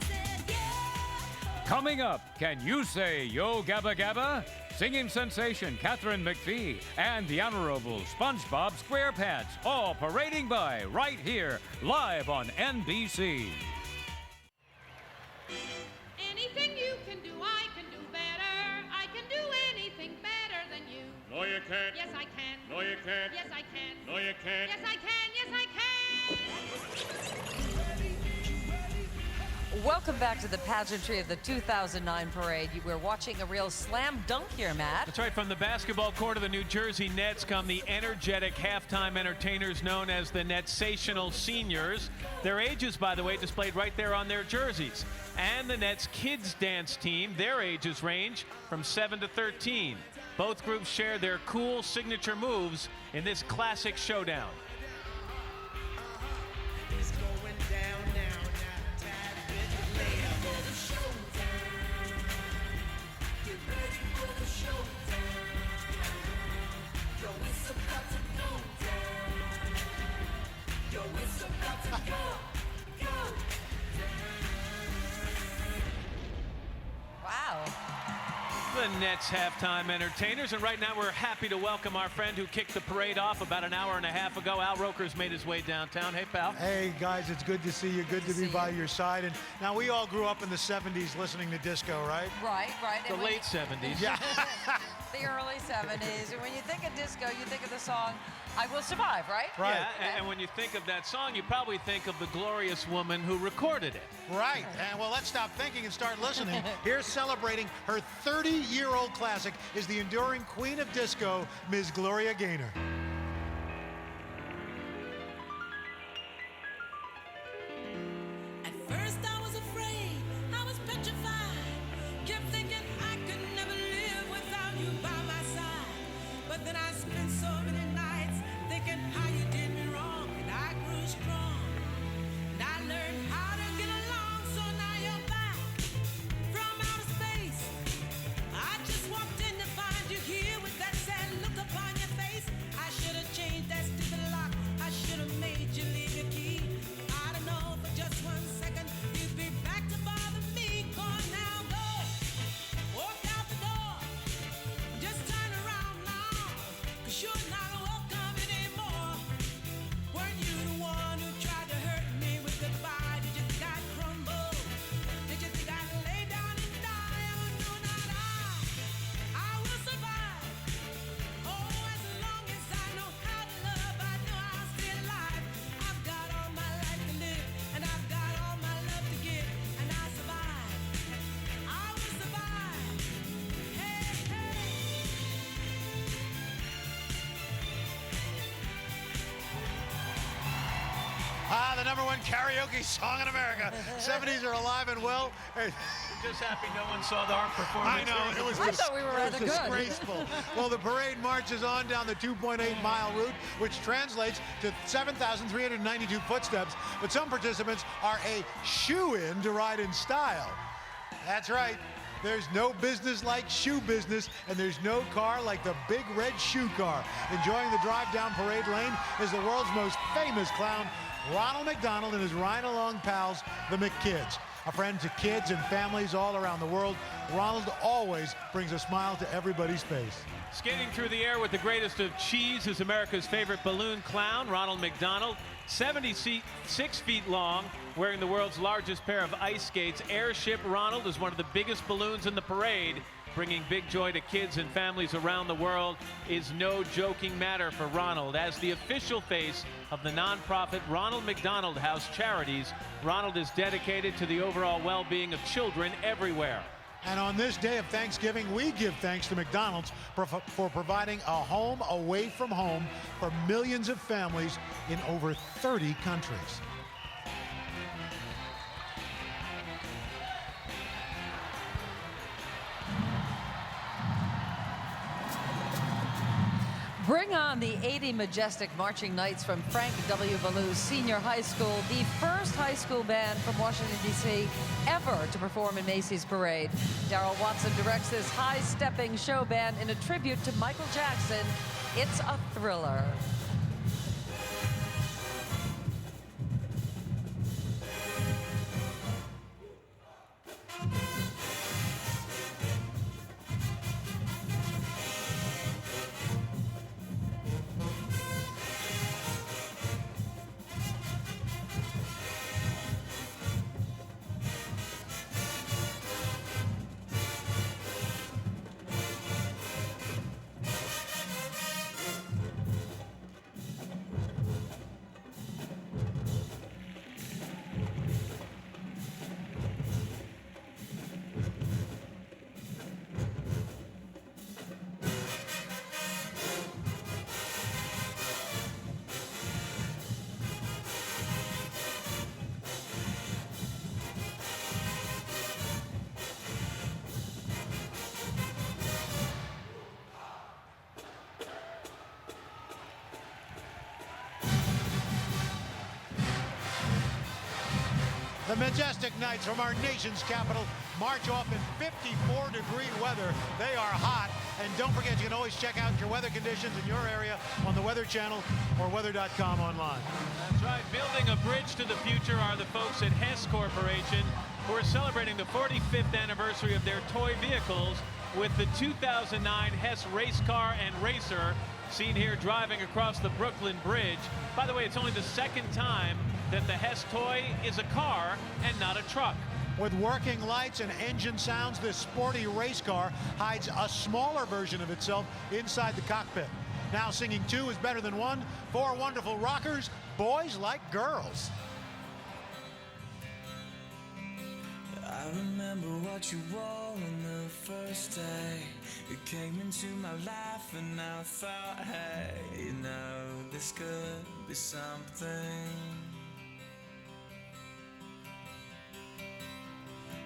Said yeah. Coming up, can you say Yo Gabba Gabba? Singing sensation Catherine McPhee and the Honorable SpongeBob SquarePants, all parading by right here, live on NBC. Anything you can do, I can do better. I can do anything better than you. No, you can't. Yes, I can. No, you can't. Yes, I can. No, you can't. Yes, I can. Yes, I can. Welcome back to the pageantry of the 2009 parade. We're watching a real slam dunk here, Matt. That's right, from the basketball court of the New Jersey Nets come the energetic halftime entertainers known as the Netsational Seniors. Their ages, by the way, displayed right there on their jerseys. And the Nets kids dance team, their ages range from 7 to 13. Both groups share their cool signature moves in this classic showdown. It's going down now, not a tad bit later. For the showdown. Get ready for the showdown. Yo, it's about to go down. Yo, it's about to go down. Wow. The Nets halftime entertainers, and right now we're happy to welcome our friend who kicked the parade off about an hour and a half ago. Al Roker's made his way downtown. Hey, pal. Hey, guys, it's good to see you. Good to be by your side. And now we all grew up in the 70s listening to disco, right? Right. The And when late 70s. Yeah. the early 70s. And when you think of disco, you think of the song I Will Survive, right? Yeah, and when you think of that song, you probably think of the glorious woman who recorded it. Right. And well, let's stop thinking and start listening. Here celebrating her 30-year-old classic is the enduring queen of disco, Ms. Gloria Gaynor. At first I was afraid, I was petrified. Kept thinking I could never live without you by my side. But then I spent so many nights thinking how you did me wrong, and I grew strong. And I learned how to get along, so now you're back from outer space. I just walked in to find you here with that sad look upon your face. I The #1 karaoke song in America. 70s are alive and well. I'm just happy no one saw our performance. I know, it was I thought we were rather good. disgraceful. Well, the parade marches on down the 2.8-mile route, which translates to 7,392 footsteps. But some participants are a shoe-in to ride in style. That's right. There's no business like shoe business, and there's no car like the big red shoe car. Enjoying the drive down parade lane is the world's most famous clown, Ronald McDonald, and his ride-along pals, the McKids. A friend to kids and families all around the world, Ronald always brings a smile to everybody's face. Skating through the air with the greatest of cheese is America's favorite balloon clown, Ronald McDonald. 76 feet long, wearing the world's largest pair of ice skates. Airship Ronald is one of the biggest balloons in the parade, bringing big joy to kids and families around the world. Is no joking matter for Ronald. As the official face of the nonprofit Ronald McDonald House Charities, Ronald is dedicated to the overall well-being of children everywhere. And on this day of Thanksgiving, we give thanks to McDonald's for providing a home away from home for millions of families in over 30 countries. Bring on the 80 majestic marching knights from Frank W. Ballou Senior High School, the first high school band from Washington, D.C. ever to perform in Macy's Parade. Darrell Watson directs this high-stepping show band in a tribute to Michael Jackson. It's a thriller. The majestic knights from our nation's capital march off in 54-degree weather. They are hot. And don't forget, you can always check out your weather conditions in your area on the Weather Channel or weather.com online. That's right. Building a bridge to the future are the folks at Hess Corporation, who are celebrating the 45th anniversary of their toy vehicles with the 2009 Hess race car and racer, seen here driving across the Brooklyn Bridge. By the way, it's only the second time that the Hess toy is a car and not a truck. With working lights and engine sounds, this sporty race car hides a smaller version of itself inside the cockpit. Now singing two is better than one. Four wonderful rockers, boys like girls. I remember what you wore on the first day you came into my life, and I thought, hey, you know, this could be something.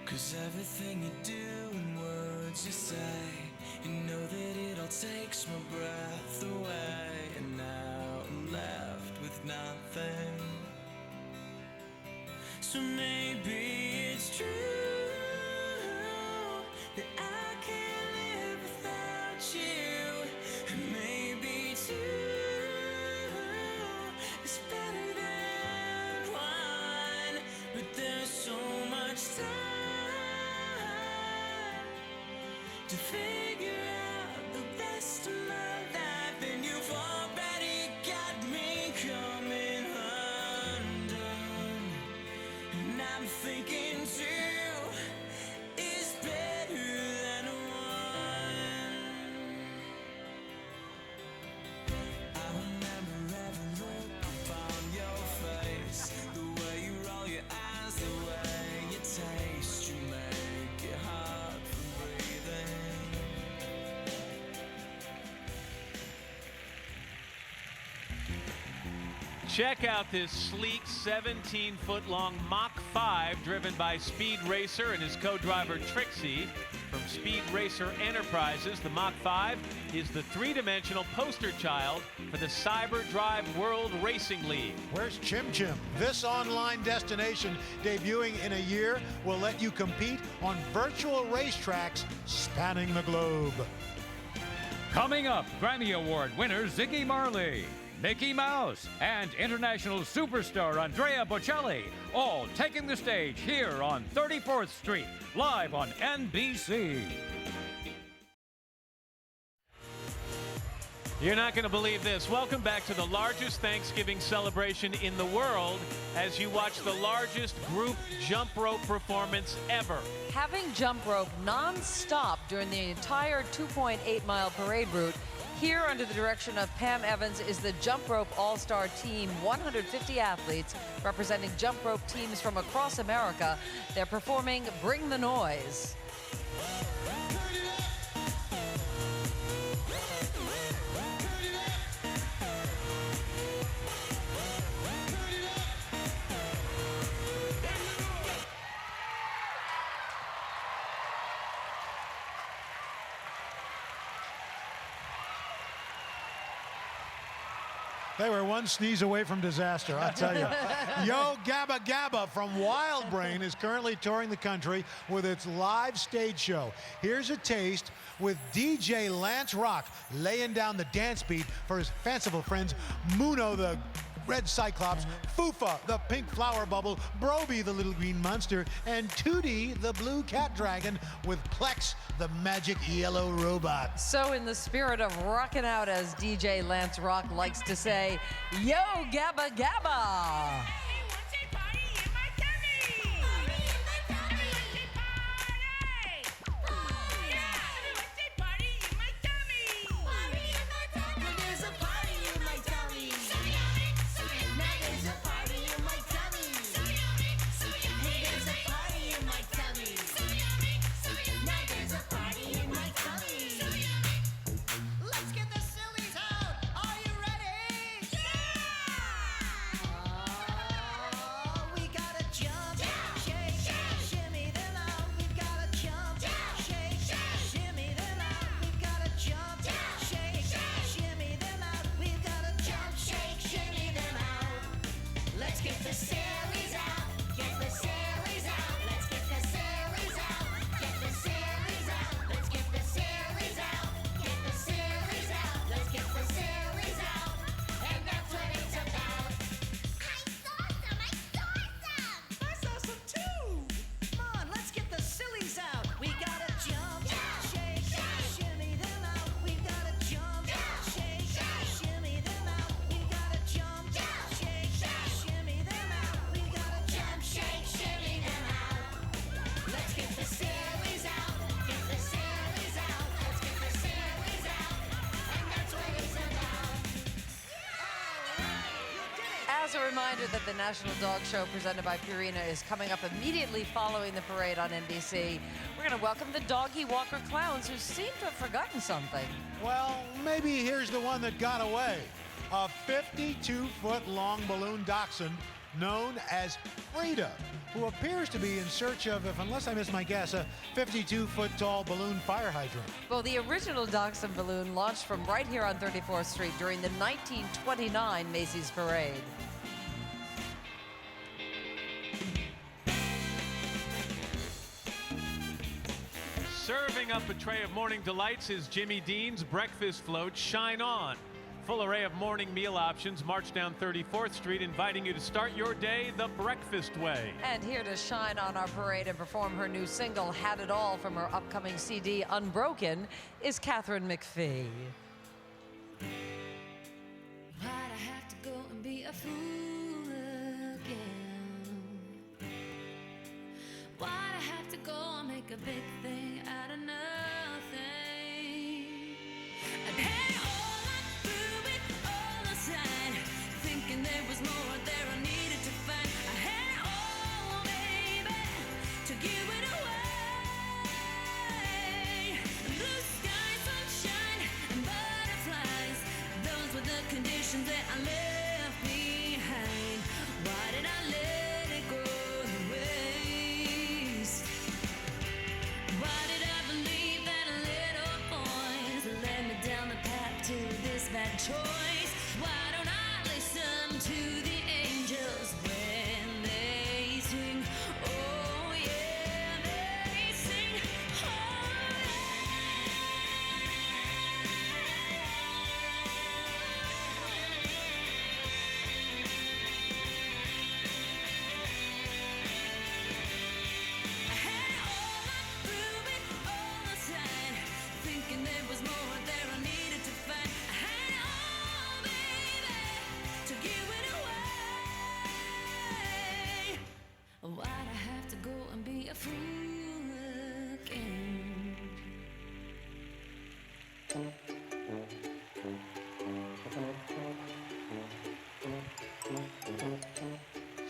'Cause everything you do and words you say, you know that it all takes my breath away. And now I'm left with nothing. So maybe it's true that I can't live without you. And maybe two is better than one. But there's so much time to figure out the rest of my life, and you've already got me coming undone. And I'm thinking two is better than one. I remember every look upon your face, the way you roll your eyes, the way you taste, you make it hard for breathing. Check out this sleek 17-foot-long Mach 5 driven by Speed Racer and his co-driver Trixie. From Speed Racer Enterprises, the Mach 5 is the three-dimensional poster child for the Cyber Drive World Racing League. Where's Chim Chim? This online destination, debuting in a year, will let you compete on virtual racetracks spanning the globe. Coming up, Grammy Award winner Ziggy Marley, Mickey Mouse, and international superstar Andrea Bocelli, all taking the stage here on 34th Street, live on NBC. You're not going to believe this. Welcome back to the largest Thanksgiving celebration in the world as you watch the largest group jump rope performance ever. Having jump rope non-stop during the entire 2.8-mile parade route, here under the direction of Pam Evans is the Jump Rope All-Star Team, 150 athletes representing jump rope teams from across America. They're performing Bring the Noise. They were one sneeze away from disaster, I'll tell you. Yo Gabba Gabba from Wild Brain is currently touring the country with its live stage show. Here's a taste with DJ Lance Rock laying down the dance beat for his fanciful friends Muno the Red Cyclops, Fufa the Pink Flower Bubble, Broby the Little Green Monster, and Tootie the Blue Cat Dragon with Plex the Magic Yellow Robot. So in the spirit of rocking out, as DJ Lance Rock likes to say, Yo Gabba Gabba! As a reminder that the National Dog Show presented by Purina is coming up immediately following the parade on NBC. We're going to welcome the Doggy Walker Clowns, who seem to have forgotten something. Well, maybe here's the one that got away. A 52-foot-long balloon dachshund known as Frida, who appears to be in search of, unless I miss my guess, a 52-foot-tall balloon fire hydrant. Well, the original dachshund balloon launched from right here on 34th Street during the 1929 Macy's Parade. Serving up a tray of morning delights is Jimmy Dean's breakfast float, Shine On. Full array of morning meal options march down 34th Street, inviting you to start your day the breakfast way. And here to shine on our parade and perform her new single, Had It All, from her upcoming CD, Unbroken, is Katharine McPhee. Why'd I have to go and be a fool again? Why'd I have to go and make a big thing out of nothing? And hey, all I threw it all aside, thinking there was more there I needed to find. I had it all, baby, to give it away. Blue sky, sunshine, and butterflies, those were the conditions that I left behind.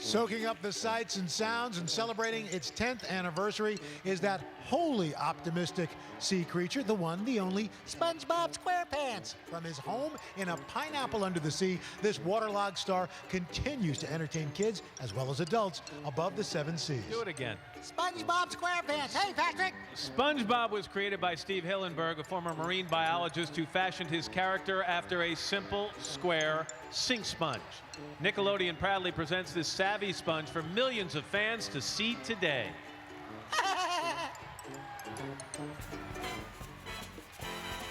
Soaking up the sights and sounds and celebrating its 10th anniversary is that wholly optimistic sea creature, the one, the only SpongeBob SquarePants. From his home in a pineapple under the sea, this waterlogged star continues to entertain kids as well as adults above the 7 seas. Do it again. SpongeBob SquarePants. Hey, Patrick! SpongeBob was created by Steve Hillenburg, a former marine biologist who fashioned his character after a simple, square sink sponge. Nickelodeon proudly presents this savvy sponge for millions of fans to see today.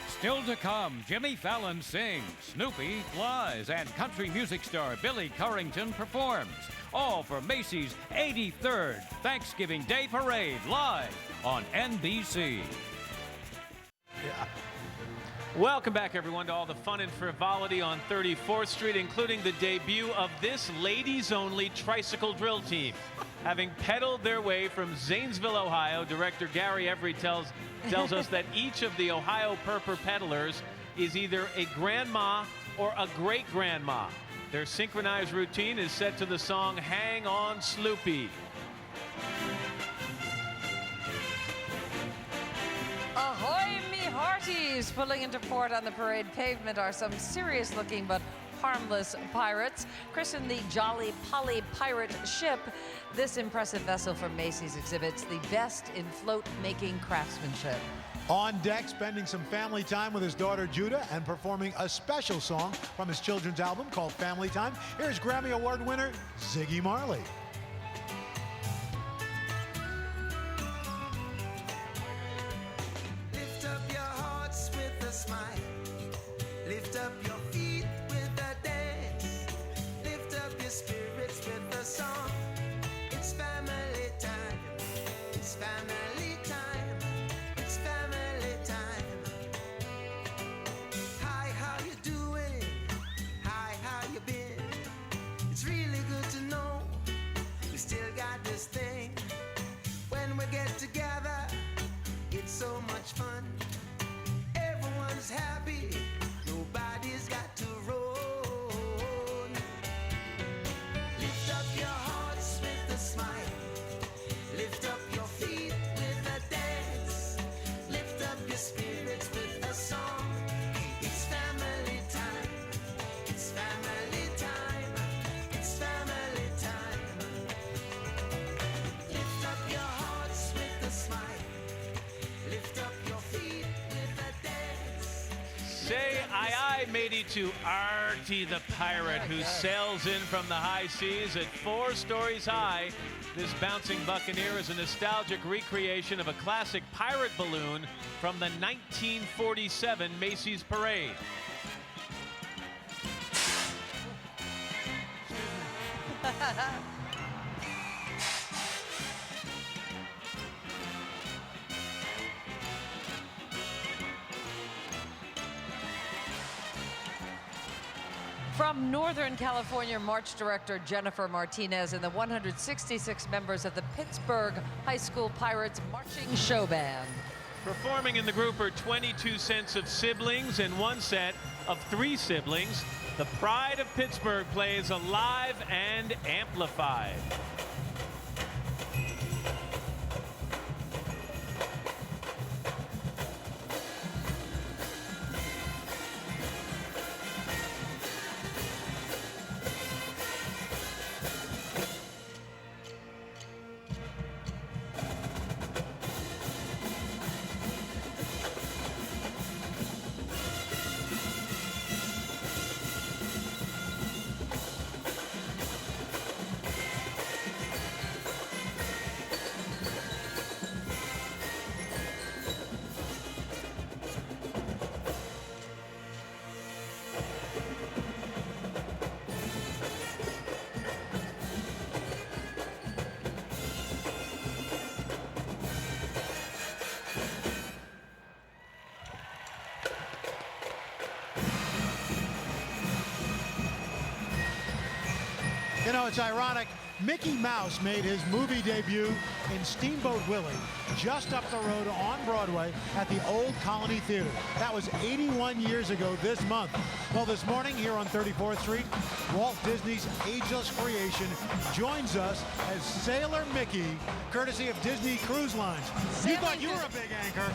Still to come, Jimmy Fallon sings, Snoopy flies, and country music star Billy Currington performs. All for Macy's 83rd Thanksgiving Day Parade, live on NBC. Welcome back, everyone, to all the fun and frivolity on 34th Street, including the debut of this ladies-only tricycle drill team. Having pedaled their way from Zanesville, Ohio, director Gary Every tells us that each of the Ohio Purper pedalers is either a grandma or a great-grandma. Their synchronized routine is set to the song Hang On Sloopy. Ahoy, me hearties! Pulling into port on the parade pavement are some serious-looking but harmless pirates. Christened the Jolly Polly Pirate Ship, this impressive vessel from Macy's exhibits the best in float-making craftsmanship. On deck, spending some family time with his daughter Judah and performing a special song from his children's album called Family Time. Here's Grammy Award winner Ziggy Marley. Lift up your hearts with a smile. Lift up your feet with a dance. Lift up your spirits with a song. It's family time. It's family time. It's family time. Hi, how you doing? Hi, how you been? It's really good to know we still got this thing. When we get together, it's so much fun. Everyone's happy. Nobody's got to roll. Lift up your hearts with a smile. Lift up your feet with a dance. Lift up your spirits with a song. It's family time. It's family time. It's family time. Lift up your hearts with a smile. Lift up your feet with a dance. Say aye aye, matey, to Artie the Pirate, who sails in from the high seas at 4 stories high. This bouncing buccaneer is a nostalgic recreation of a classic pirate balloon from the 1947 Macy's Parade. From Northern California, March Director Jennifer Martinez and the 166 members of the Pittsburgh High School Pirates Marching Show Band. Performing in the group are 22 sets of siblings and 1 set of 3 siblings. The pride of Pittsburgh plays alive and amplified. You know, it's ironic. Mickey Mouse made his movie debut in Steamboat Willie just up the road on Broadway at the Old Colony Theater. That was 81 years ago this month. Well, this morning here on 34th Street, Walt Disney's ageless creation joins us as Sailor Mickey, courtesy of Disney Cruise Lines. You thought you were a big anchor.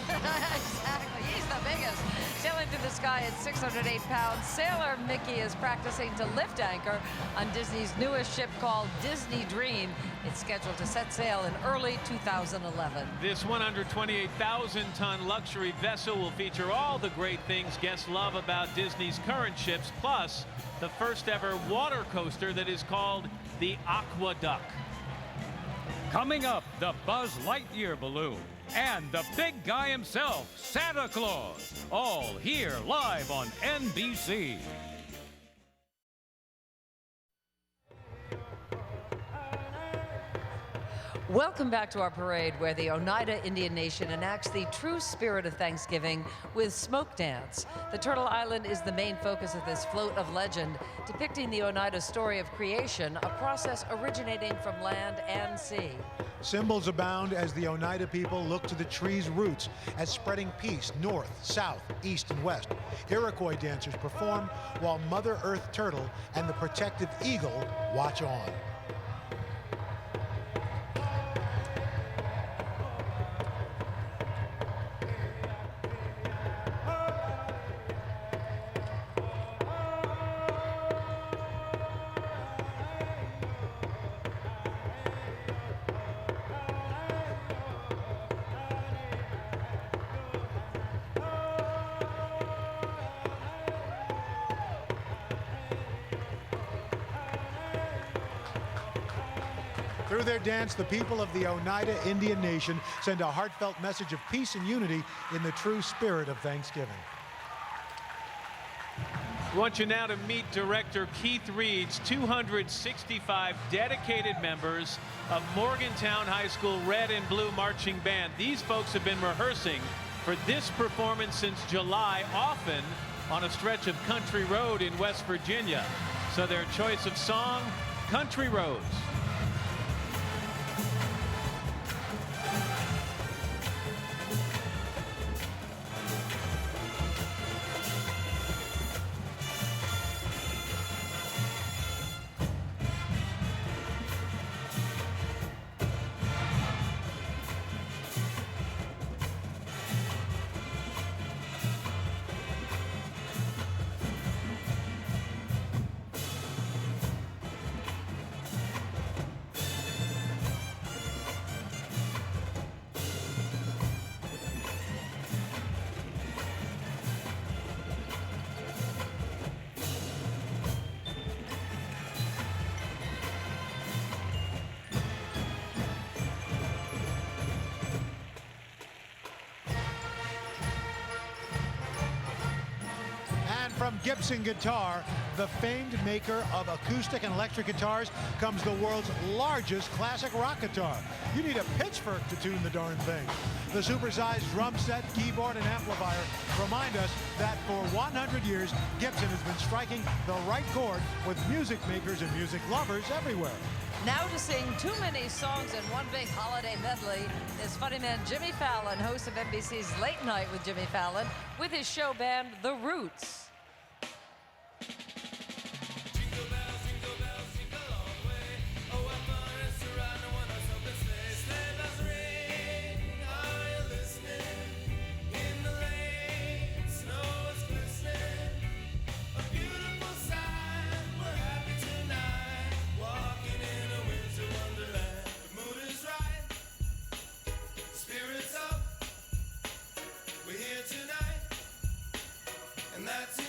Exactly, he's the biggest. Sailing through the sky at 608 pounds, Sailor Mickey is practicing to lift anchor on Disney's newest ship called Disney Dream. It's scheduled to set sail in early 2011. This 128,000-ton luxury vessel will feature all the great things guests love about Disney's current ships, plus the first ever water coaster that is called the Aqueduct. Coming up, the Buzz Lightyear balloon and the big guy himself, Santa Claus, all here live on NBC. Welcome back to our parade, where the Oneida Indian Nation enacts the true spirit of Thanksgiving with Smoke Dance. The Turtle Island is the main focus of this float of legend, depicting the Oneida story of creation, a process originating from land and sea. Symbols abound as the Oneida people look to the tree's roots as spreading peace north, south, east, and west. Iroquois dancers perform while Mother Earth Turtle and the protective eagle watch on. Through their dance, the people of the Oneida Indian Nation send a heartfelt message of peace and unity in the true spirit of Thanksgiving. I want you now to meet director Keith Reed's 265 dedicated members of Morgantown High School Red and Blue Marching Band. These folks have been rehearsing for this performance since July, often on a stretch of country road in West Virginia. So their choice of song, Country Roads. From Gibson Guitar, the famed maker of acoustic and electric guitars, comes the world's largest classic rock guitar. You need a pitchfork to tune the darn thing. The supersized drum set, keyboard, and amplifier remind us that for 100 years, Gibson has been striking the right chord with music makers and music lovers everywhere. Now to sing too many songs in one big holiday medley is funny man Jimmy Fallon, host of NBC's Late Night with Jimmy Fallon, with his show band, The Roots. That's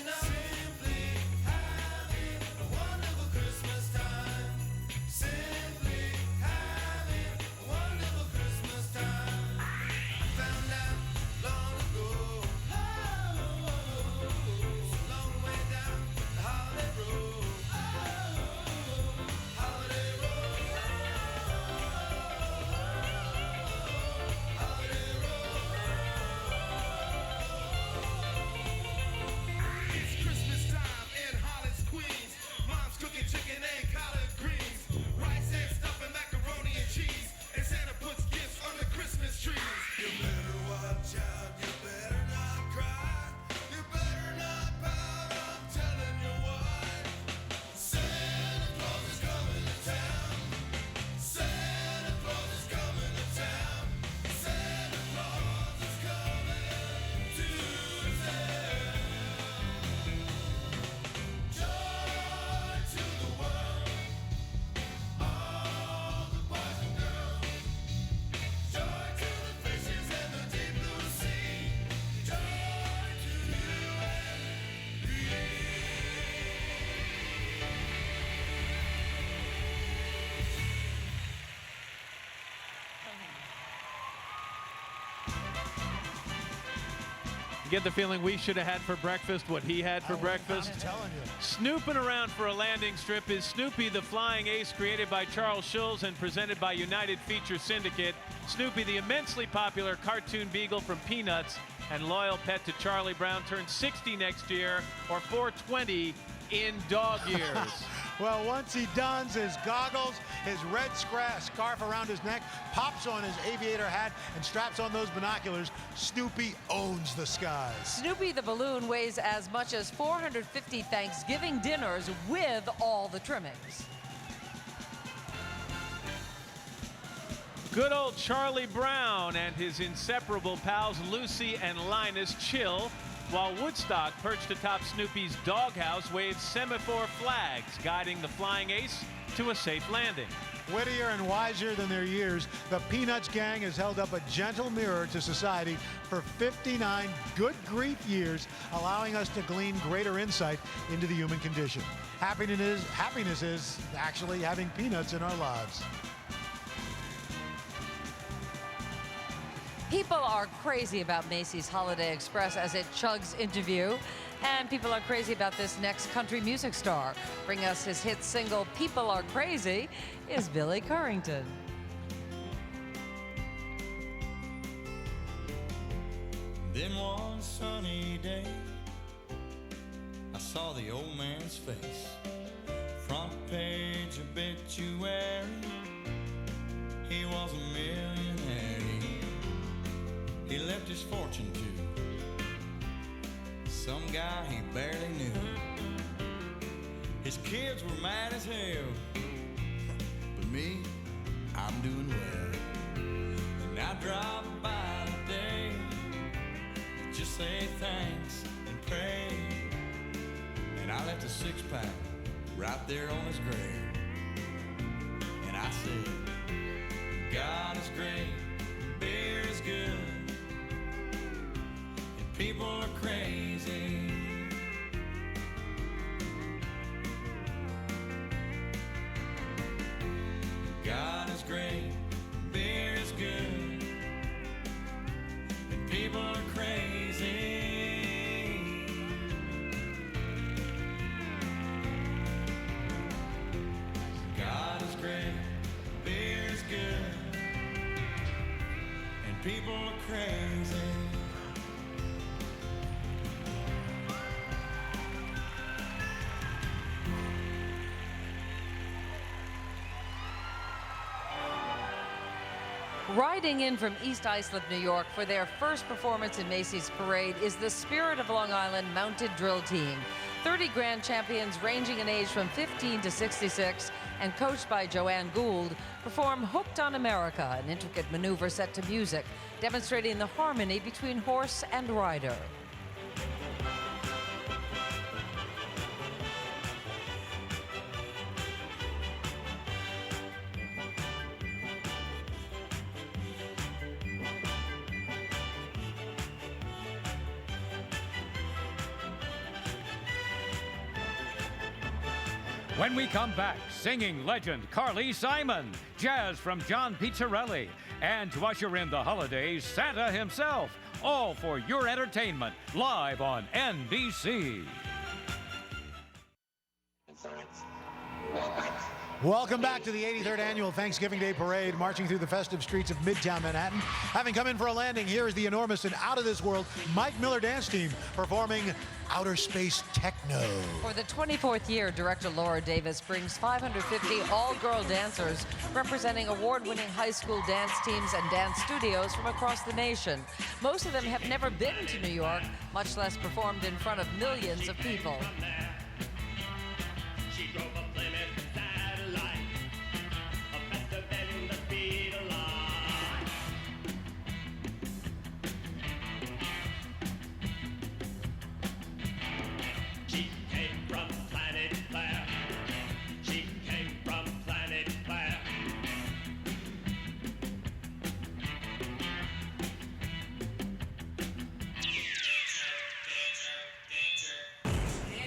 You get the feeling we should have had for breakfast what he had for breakfast? I'm telling you. Snooping around for a landing strip is Snoopy the Flying Ace, created by Charles Schulz and presented by United Feature Syndicate. Snoopy, the immensely popular cartoon beagle from Peanuts and loyal pet to Charlie Brown, turns 60 next year, or 420 in dog years. Well, once he dons his goggles, his red scarf around his neck, pops on his aviator hat, and straps on those binoculars, Snoopy owns the skies. Snoopy the balloon weighs as much as 450 Thanksgiving dinners with all the trimmings. Good old Charlie Brown and his inseparable pals Lucy and Linus chill, while Woodstock, perched atop Snoopy's doghouse, waves semaphore flags, guiding the Flying Ace to a safe landing. Wittier and wiser than their years, the Peanuts gang has held up a gentle mirror to society for 59 good grief years, allowing us to glean greater insight into the human condition. Happiness is actually having peanuts in our lives. People are crazy about Macy's Holiday Express as it chugs into view. And people are crazy about this next country music star. Bring us his hit single, People Are Crazy, is Billy Currington. Then one sunny day, I saw the old man's face. Front page obituary, he was a millionaire. He left his fortune to some guy he barely knew. His kids were mad as hell, but me, I'm doing well. And I drive by today, just say thanks and pray. And I left a 6-pack right there on his grave. And I said, God is great, beer is good, people are crazy. God is great, beer is good, and people are crazy. God is great, beer is good, and people are crazy. Riding in from East Islip, New York for their first performance in Macy's Parade is the Spirit of Long Island Mounted Drill Team. 30 grand champions ranging in age from 15 to 66 and coached by Joanne Gould perform Hooked on America, an intricate maneuver set to music, demonstrating the harmony between horse and rider. When we come back, singing legend Carly Simon, jazz from John Pizzarelli, and to usher in the holidays, Santa himself, all for your entertainment, live on NBC. Welcome back to the 83rd Annual Thanksgiving Day Parade, marching through the festive streets of Midtown Manhattan. Having come in for a landing, here is the enormous and out-of-this-world Mike Miller Dance Team performing Outer Space Techno. For the 24th year, director Laura Davis brings 550 all-girl dancers representing award-winning high school dance teams and dance studios from across the nation. Most of them have never been to New York, much less performed in front of millions of people.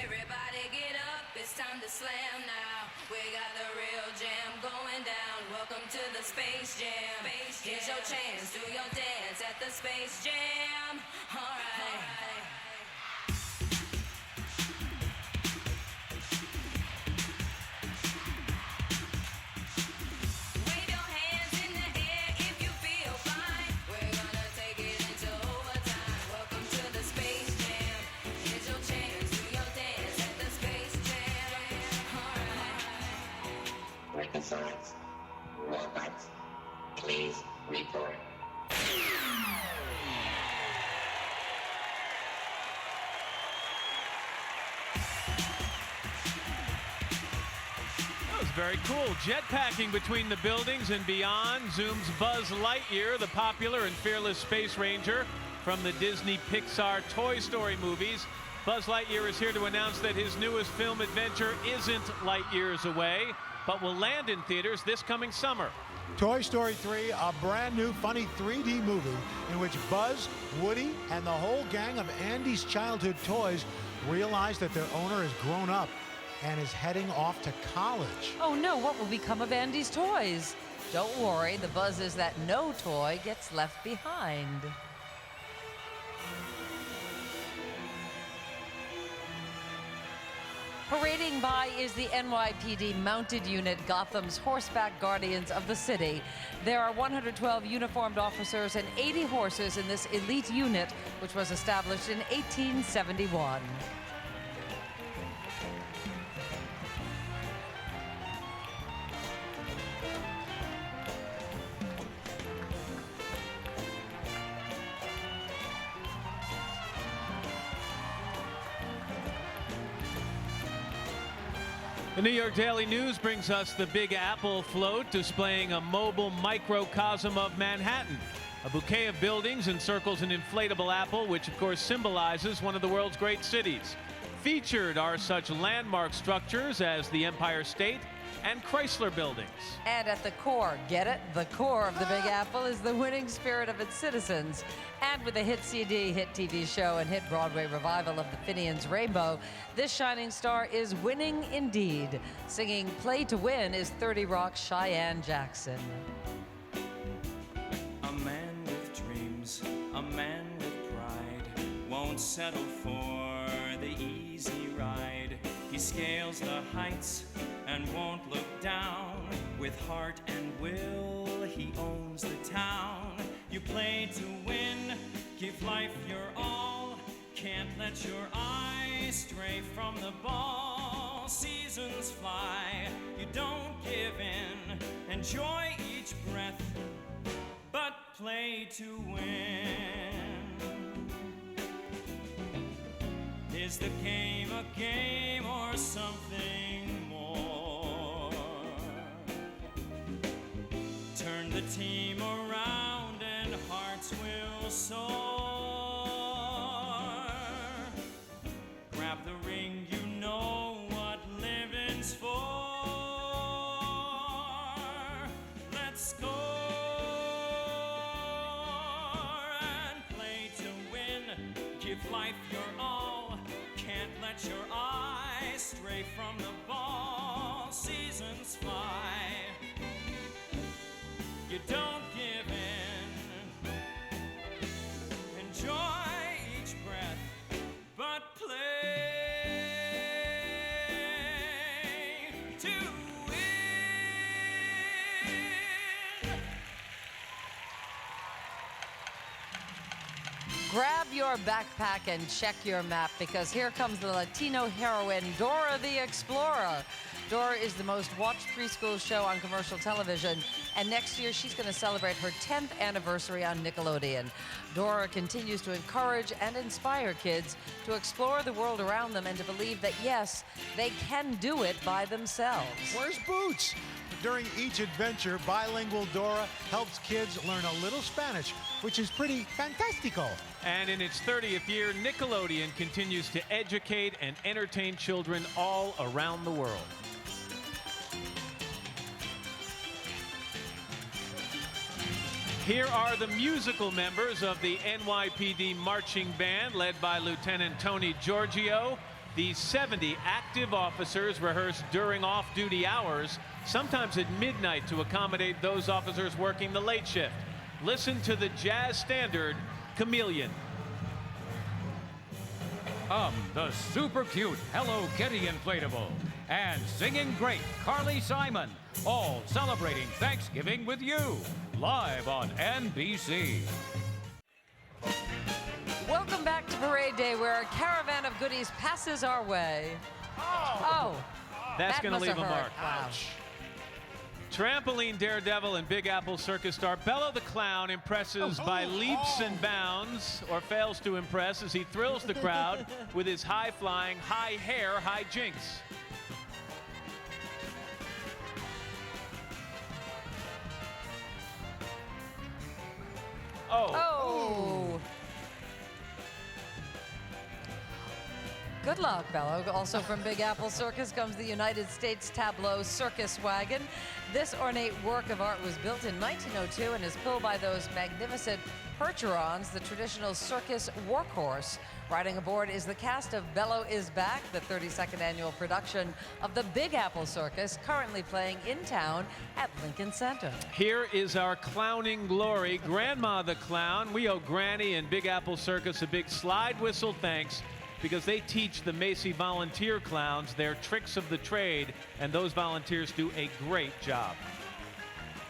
Everybody the Space Jam. Here's your chance, do your dance at the Space Jam. All right. Wave your hands in the air if you feel fine. We're gonna take it into overtime. Welcome to the Space Jam. Here's your chance, do your dance at the Space Jam. All right. Reconciles. Robots, please report. That was very cool. Jetpacking between the buildings and beyond zooms Buzz Lightyear, the popular and fearless space ranger from the Disney Pixar Toy Story movies. Buzz Lightyear is here to announce that his newest film adventure isn't light years away, but will land in theaters this coming summer. Toy Story 3, a brand new funny 3D movie in which Buzz, Woody, and the whole gang of Andy's childhood toys realize that their owner has grown up and is heading off to college. Oh no, what will become of Andy's toys? Don't worry, the buzz is that no toy gets left behind. Parading by is the NYPD mounted unit, Gotham's horseback guardians of the city. There are 112 uniformed officers and 80 horses in this elite unit, which was established in 1871. The New York Daily News brings us the Big Apple float displaying a mobile microcosm of Manhattan. A bouquet of buildings encircles an inflatable apple, which of course symbolizes one of the world's great cities. Featured are such landmark structures as the Empire State and Chrysler buildings. And at the core, get it? The core of the Big Apple is the winning spirit of its citizens. And with a hit CD, hit TV show, and hit Broadway revival of the Finian's Rainbow, this shining star is winning indeed. Singing Play to Win is 30 Rock's Cheyenne Jackson. A man with dreams, a man with pride, won't settle for the easy ride. He scales the heights and won't look down. With heart and will, he owns the town. You play to win, give life your all. Can't let your eyes stray from the ball. Seasons fly, you don't give in. Enjoy each breath, but play to win. Is the game a game or something more? Turn the team around and hearts will soar. Grab the ring, you know what living's for. Let's score and play to win. Give life your all. Can't let your eyes stray from the ball. Seasons fly, you don't give in. Enjoy each breath, but play to win. Grab your backpack and check your map, because here comes the Latino heroine, Dora the Explorer. Dora is the most watched preschool show on commercial television, and next year she's going to celebrate her 10th anniversary on Nickelodeon. Dora continues to encourage and inspire kids to explore the world around them and to believe that, yes, they can do it by themselves. Where's Boots? During each adventure, bilingual Dora helps kids learn a little Spanish, which is pretty fantastico. And in its 30th year, Nickelodeon continues to educate and entertain children all around the world. Here are the musical members of the NYPD Marching Band, led by Lieutenant Tony Giorgio. These 70 active officers rehearse during off-duty hours sometimes at midnight to accommodate those officers working the late shift. Listen to the jazz standard, Chameleon. The super cute Hello Kitty inflatable and singing great Carly Simon, all celebrating Thanksgiving with you, live on NBC. Welcome back to Parade Day, where a caravan of goodies passes our way. Oh, That's that going to must leave have a hurt. mark. Wow. Trampoline daredevil and Big Apple circus star Bello the Clown impresses by leaps and bounds, or fails to impress as he thrills the crowd with his high-flying, high-hair hijinks. Oh. Good luck, Bello. Also from Big Apple Circus comes the United States Tableau Circus Wagon. This ornate work of art was built in 1902 and is pulled by those magnificent Percherons, the traditional circus workhorse. Riding aboard is the cast of Bello is Back, the 32nd annual production of the Big Apple Circus, currently playing in town at Lincoln Center. Here is our clowning glory, Grandma the Clown. We owe Granny and Big Apple Circus a big slide whistle thanks, because they teach the Macy volunteer clowns their tricks of the trade, and those volunteers do a great job.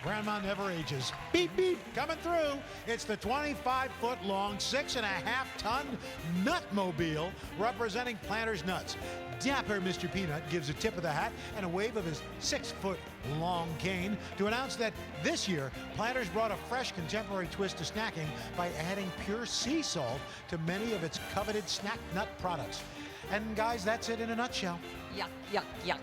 Grandma never ages. Beep, beep, coming through. It's the 25-foot-long, 6.5-ton Nutmobile representing Planters Nuts. Dapper Mr. Peanut gives a tip of the hat and a wave of his 6-foot-long cane to announce that this year, Planters brought a fresh contemporary twist to snacking by adding pure sea salt to many of its coveted snack nut products. And guys, that's it in a nutshell. Yuck, yuck, yuck.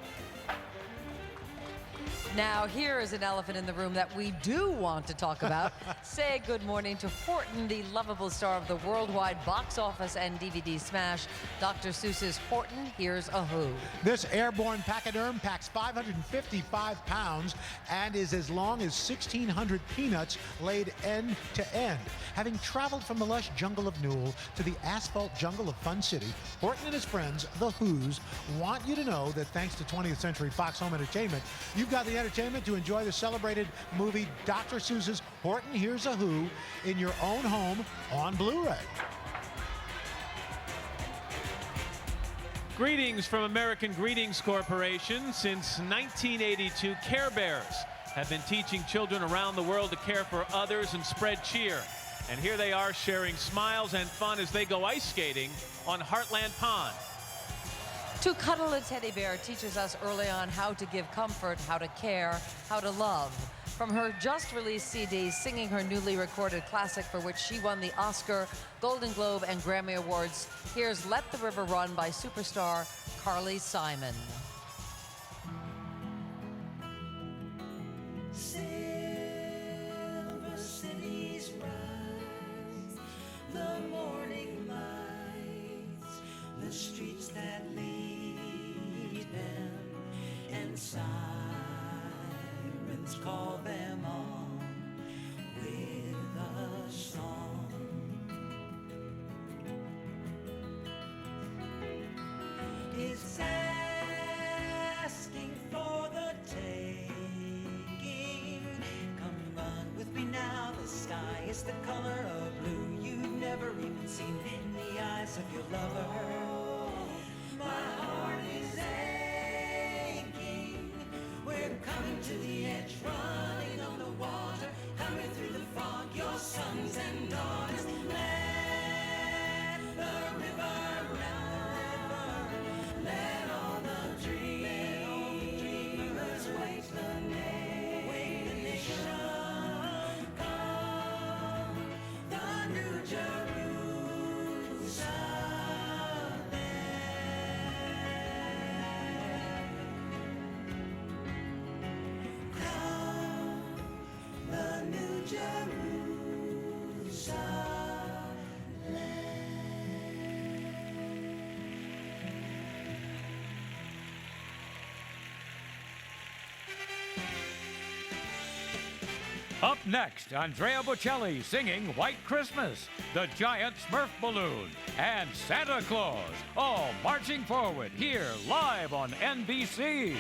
Now, here is an elephant in the room that we do want to talk about. Say good morning to Horton, the lovable star of the worldwide box office and DVD smash, Dr. Seuss's Horton Hears a Who. This airborne pachyderm packs 555 pounds and is as long as 1,600 peanuts laid end to end. Having traveled from the lush jungle of Newell to the asphalt jungle of Fun City, Horton and his friends, the Who's, want you to know that thanks to 20th Century Fox Home Entertainment, you've got the entertainment to enjoy the celebrated movie Dr. Seuss's Horton Hears a Who in your own home on Blu-ray. Greetings from American Greetings Corporation. Since 1982, Care Bears have been teaching children around the world to care for others and spread cheer. And here they are sharing smiles and fun as they go ice skating on Heartland Pond. To cuddle a teddy bear teaches us early on how to give comfort, how to care, how to love. From her just-released CD, singing her newly recorded classic for which she won the Oscar, Golden Globe, and Grammy Awards, here's Let the River Run by superstar Carly Simon. Silver cities rise, the morning lights, the streets that lead them, and sirens call them on with a song. It's asking for the taking. Come run with me now, the sky is the color of blue you've never even seen in the eyes of your lover. My heart is aching. We're coming to the edge, running on the water, coming through the fog, your sons and daughters. Let the river run, let all the dreamers wait the nation. Come, the new Up next, Andrea Bocelli singing White Christmas, the Giant Smurf Balloon, and Santa Claus, all marching forward here live on NBC.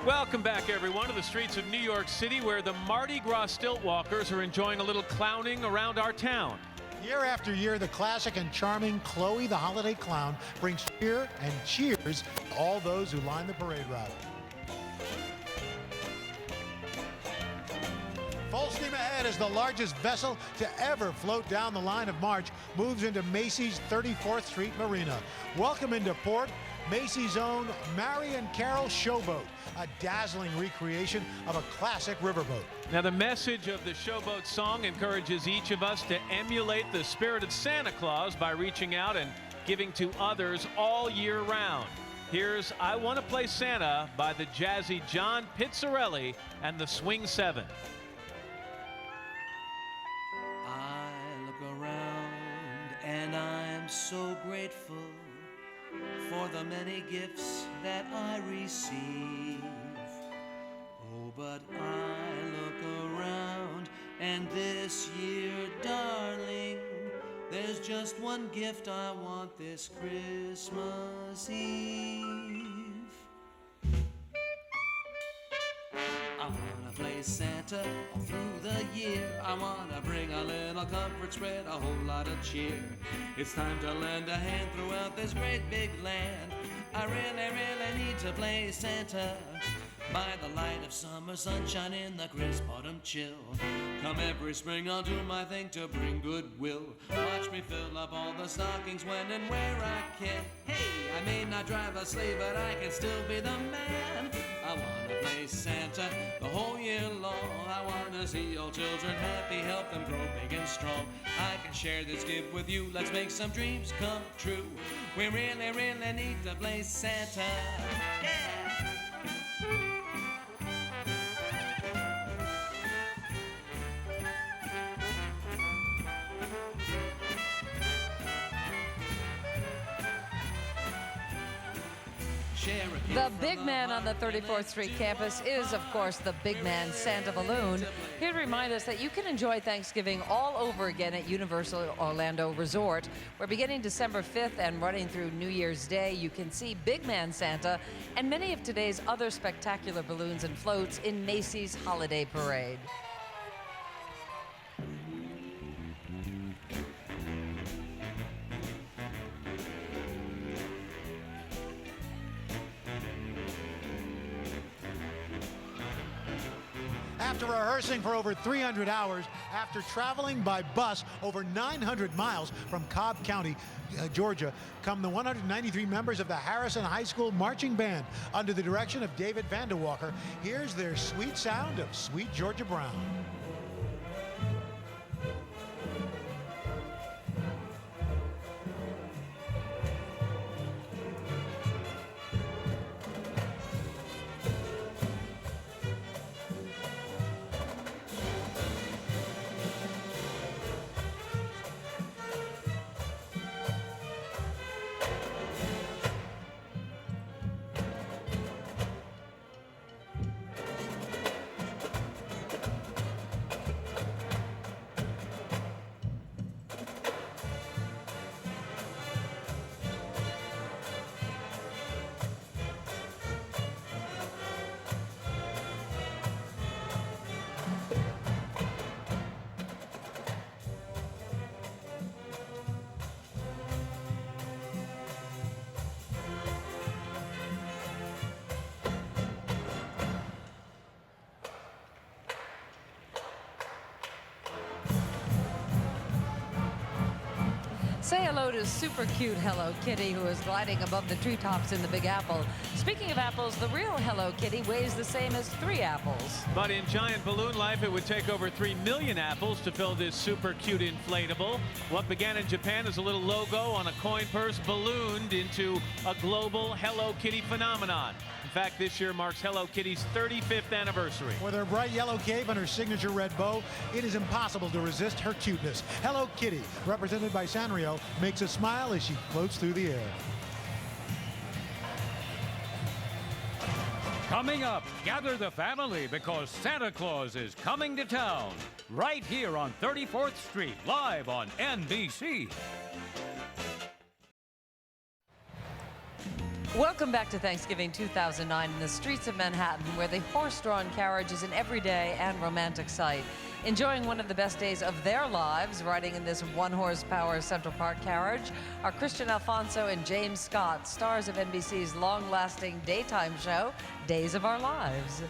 Welcome back, everyone, to the streets of New York City, where the Mardi Gras stilt walkers are enjoying a little clowning around our town. Year after year, the classic and charming Chloe the Holiday Clown brings cheer and cheers to all those who line the parade route. Full steam ahead as the largest vessel to ever float down the line of march moves into Macy's 34th Street Marina. Welcome into port, Macy's own Marion Carroll Showboat, a dazzling recreation of a classic riverboat. Now, the message of the Showboat song encourages each of us to emulate the spirit of Santa Claus by reaching out and giving to others all year round. Here's I Want to Play Santa by the jazzy John Pizzarelli and the Swing Seven. I look around and I'm so grateful for the many gifts that I receive. Oh, but I look around and this year, darling, there's just one gift I want this Christmas Eve. I wanna play Santa all through the year. I wanna bring a little comfort, spread a whole lot of cheer. It's time to lend a hand throughout this great big land. I really need to play Santa by the light of summer sunshine in the crisp autumn chill. Come every spring, I'll do my thing to bring goodwill. Watch me fill up all the stockings when and where I can. Hey, I may not drive a sleigh, but I can still be the man. I wanna play Santa the whole year long. I wanna see all children happy, help them grow big and strong. I can share this gift with you, let's make some dreams come true. We really need to play Santa. Yeah! The big man on the 34th Street campus is, of course, the Big Man Santa Balloon. Here to remind us that you can enjoy Thanksgiving all over again at Universal Orlando Resort, where beginning December 5th and running through New Year's Day, you can see Big Man Santa and many of today's other spectacular balloons and floats in Macy's Holiday Parade. After rehearsing for over 300 hours, after traveling by bus over 900 miles from Cobb County, Georgia, come the 193 members of the Harrison High School Marching Band under the direction of David Vanderwalker. Here's their sweet sound of Sweet Georgia Brown. Say hello to super cute Hello Kitty, who is gliding above the treetops in the Big Apple. Speaking of apples, the real Hello Kitty weighs the same as 3 apples. But in giant balloon life, it would take over 3 million apples to fill this super cute inflatable. What began in Japan as a little logo on a coin purse ballooned into a global Hello Kitty phenomenon. In fact, this year marks Hello Kitty's 35th anniversary. With her bright yellow cape and her signature red bow, it is impossible to resist her cuteness. Hello Kitty, represented by Sanrio, makes a smile as she floats through the air. Coming up, gather the family because Santa Claus is coming to town. Right here on 34th Street, live on NBC. Welcome back to Thanksgiving 2009 in the streets of Manhattan, where the horse-drawn carriage is an everyday and romantic sight. Enjoying one of the best days of their lives, riding in this one-horsepower Central Park carriage, are Christian Alfonso and James Scott, stars of NBC's long-lasting daytime show, Days of Our Lives.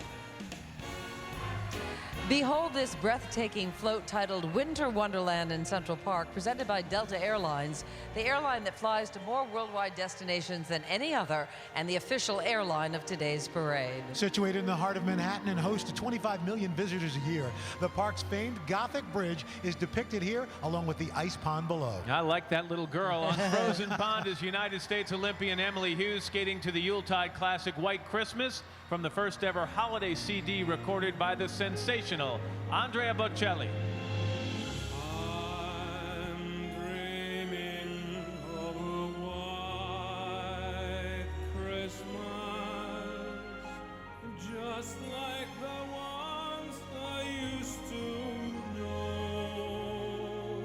Behold this breathtaking float titled Winter Wonderland in Central Park, presented by Delta Airlines, the airline that flies to more worldwide destinations than any other, and the official airline of today's parade. Situated in the heart of Manhattan and hosts to 25 million visitors a year, the park's famed Gothic Bridge is depicted here, along with the ice pond below. I like that little girl. On Frozen Pond is United States Olympian Emily Hughes skating to the Yuletide classic White Christmas from the first ever holiday CD recorded by the sensational Andrea Bocelli. Just like the ones I used to know,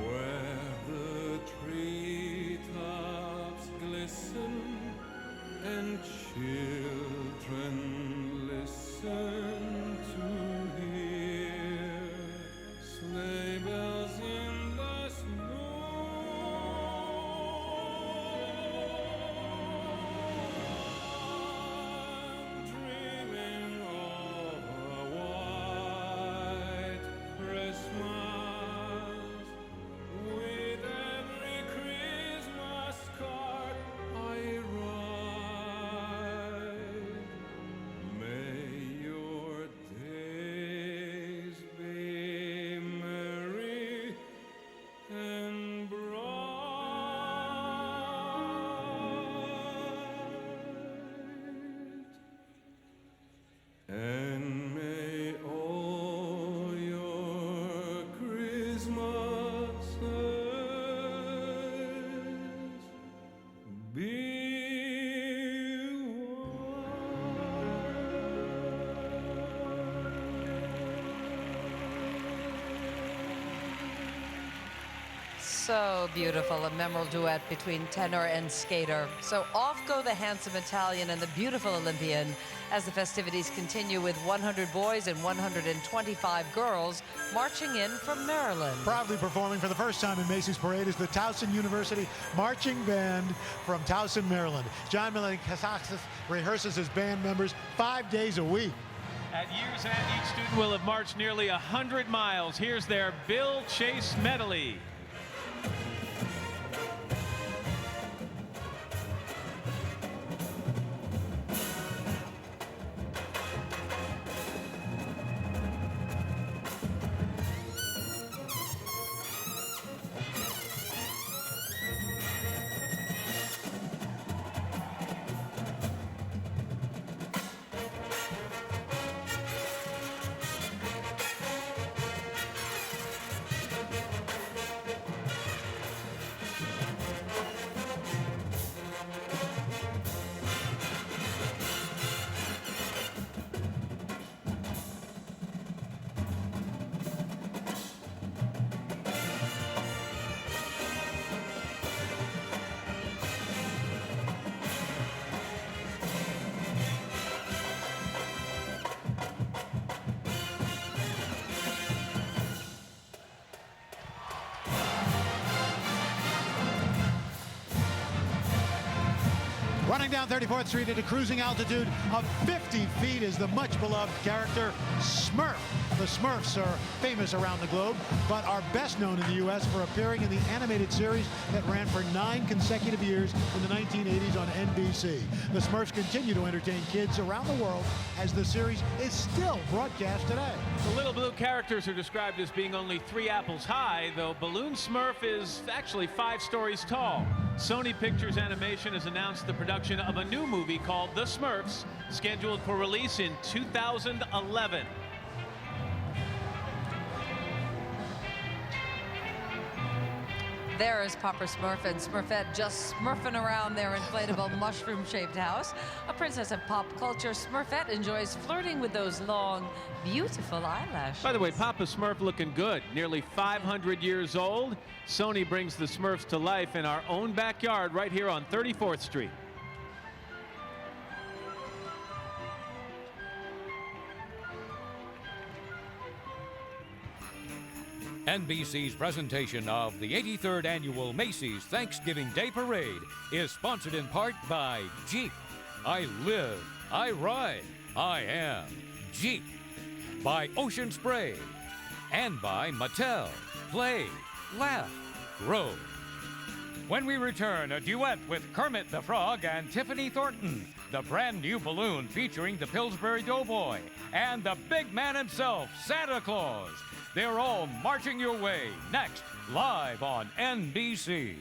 where the treetops glisten and children listen to hear sleigh bells in the snow. Dreaming of a white Christmas, with every Christmas card I write. May your days be merry and bright, and may all your Christmases be So beautiful, a memorable duet between tenor and skater. So off go the handsome Italian and the beautiful Olympian as the festivities continue with 100 boys and 125 girls marching in from Maryland. Proudly performing for the first time in Macy's Parade is the Towson University Marching Band from Towson, Maryland. John Milankasakis rehearses his band members 5 days a week. At year's end, each student will have marched nearly 100 miles. Here's their Bill Chase medley. Running down 34th Street at a cruising altitude of 50 feet is the much-beloved character Smurf. The Smurfs are famous around the globe, but are best known in the U.S. for appearing in the animated series that ran for 9 consecutive years in the 1980s on NBC. The Smurfs continue to entertain kids around the world as the series is still broadcast today. The little blue characters are described as being only 3 apples high, though Balloon Smurf is actually 5 stories tall. Sony Pictures Animation has announced the production of a new movie called The Smurfs, scheduled for release in 2011. There is Papa Smurf and Smurfette just smurfing around their inflatable mushroom-shaped house. A princess of pop culture, Smurfette enjoys flirting with those long, beautiful eyelashes. By the way, Papa Smurf looking good, nearly 500 years old. Sony brings the Smurfs to life in our own backyard right here on 34th Street. NBC's presentation of the 83rd Annual Macy's Thanksgiving Day Parade is sponsored in part by Jeep. I live, I ride, I am Jeep. By Ocean Spray. And by Mattel. Play, laugh, grow. When we return, a duet with Kermit the Frog and Tiffany Thornton. The brand new balloon featuring the Pillsbury Doughboy and the big man himself, Santa Claus. They're all marching your way next, live on NBC.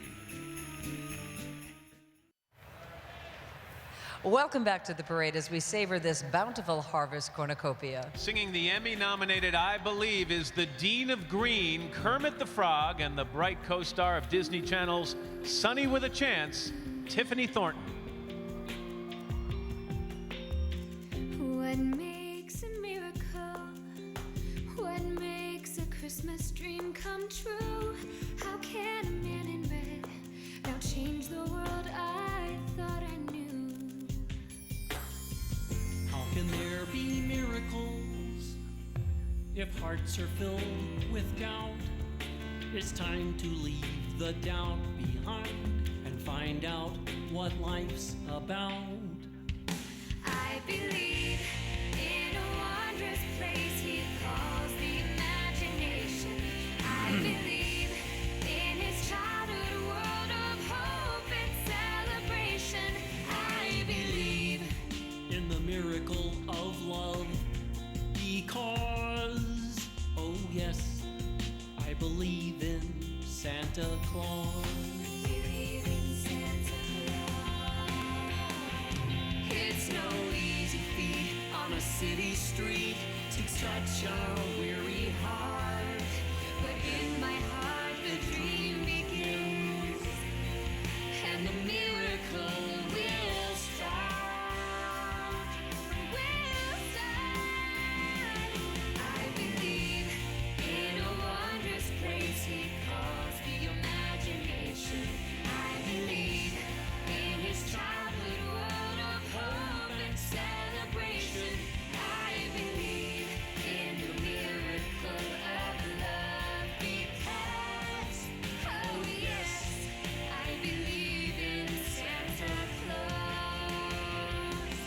Welcome back to the parade as we savor this bountiful harvest cornucopia. Singing the Emmy-nominated I Believe is the Dean of Green, Kermit the Frog, and the bright co-star of Disney Channel's Sunny with a Chance, Tiffany Thornton. What makes a miracle? What makes a Christmas dream come true? How can a man in red now change the world I thought I knew? How can there be miracles if hearts are filled with doubt? It's time to leave the doubt behind and find out what life's about. I believe in a wondrous place he calls the imagination. I believe in his childhood world of hope and celebration. I believe In the miracle of love, because, oh yes, I believe in Santa Claus. Believe in Santa Claus. It's no easy feat on a city street to touch a weary heart. But in my heart the dream begins, and the miracle will start. Will start. I believe in a wondrous place he calls the imagination. I believe in his childhood world of hope and celebration. I believe in the miracle of love because, oh yes, I believe in Santa Claus.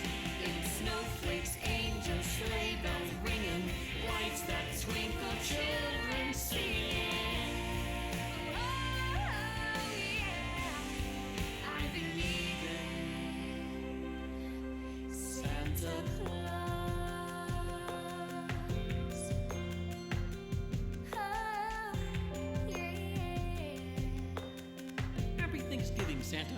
In snowflakes, angels, sleigh bells ringing, lights that twinkle, children singing. Oh yeah, I believe in Santa Claus. Oh yeah. Happy Thanksgiving, Santa.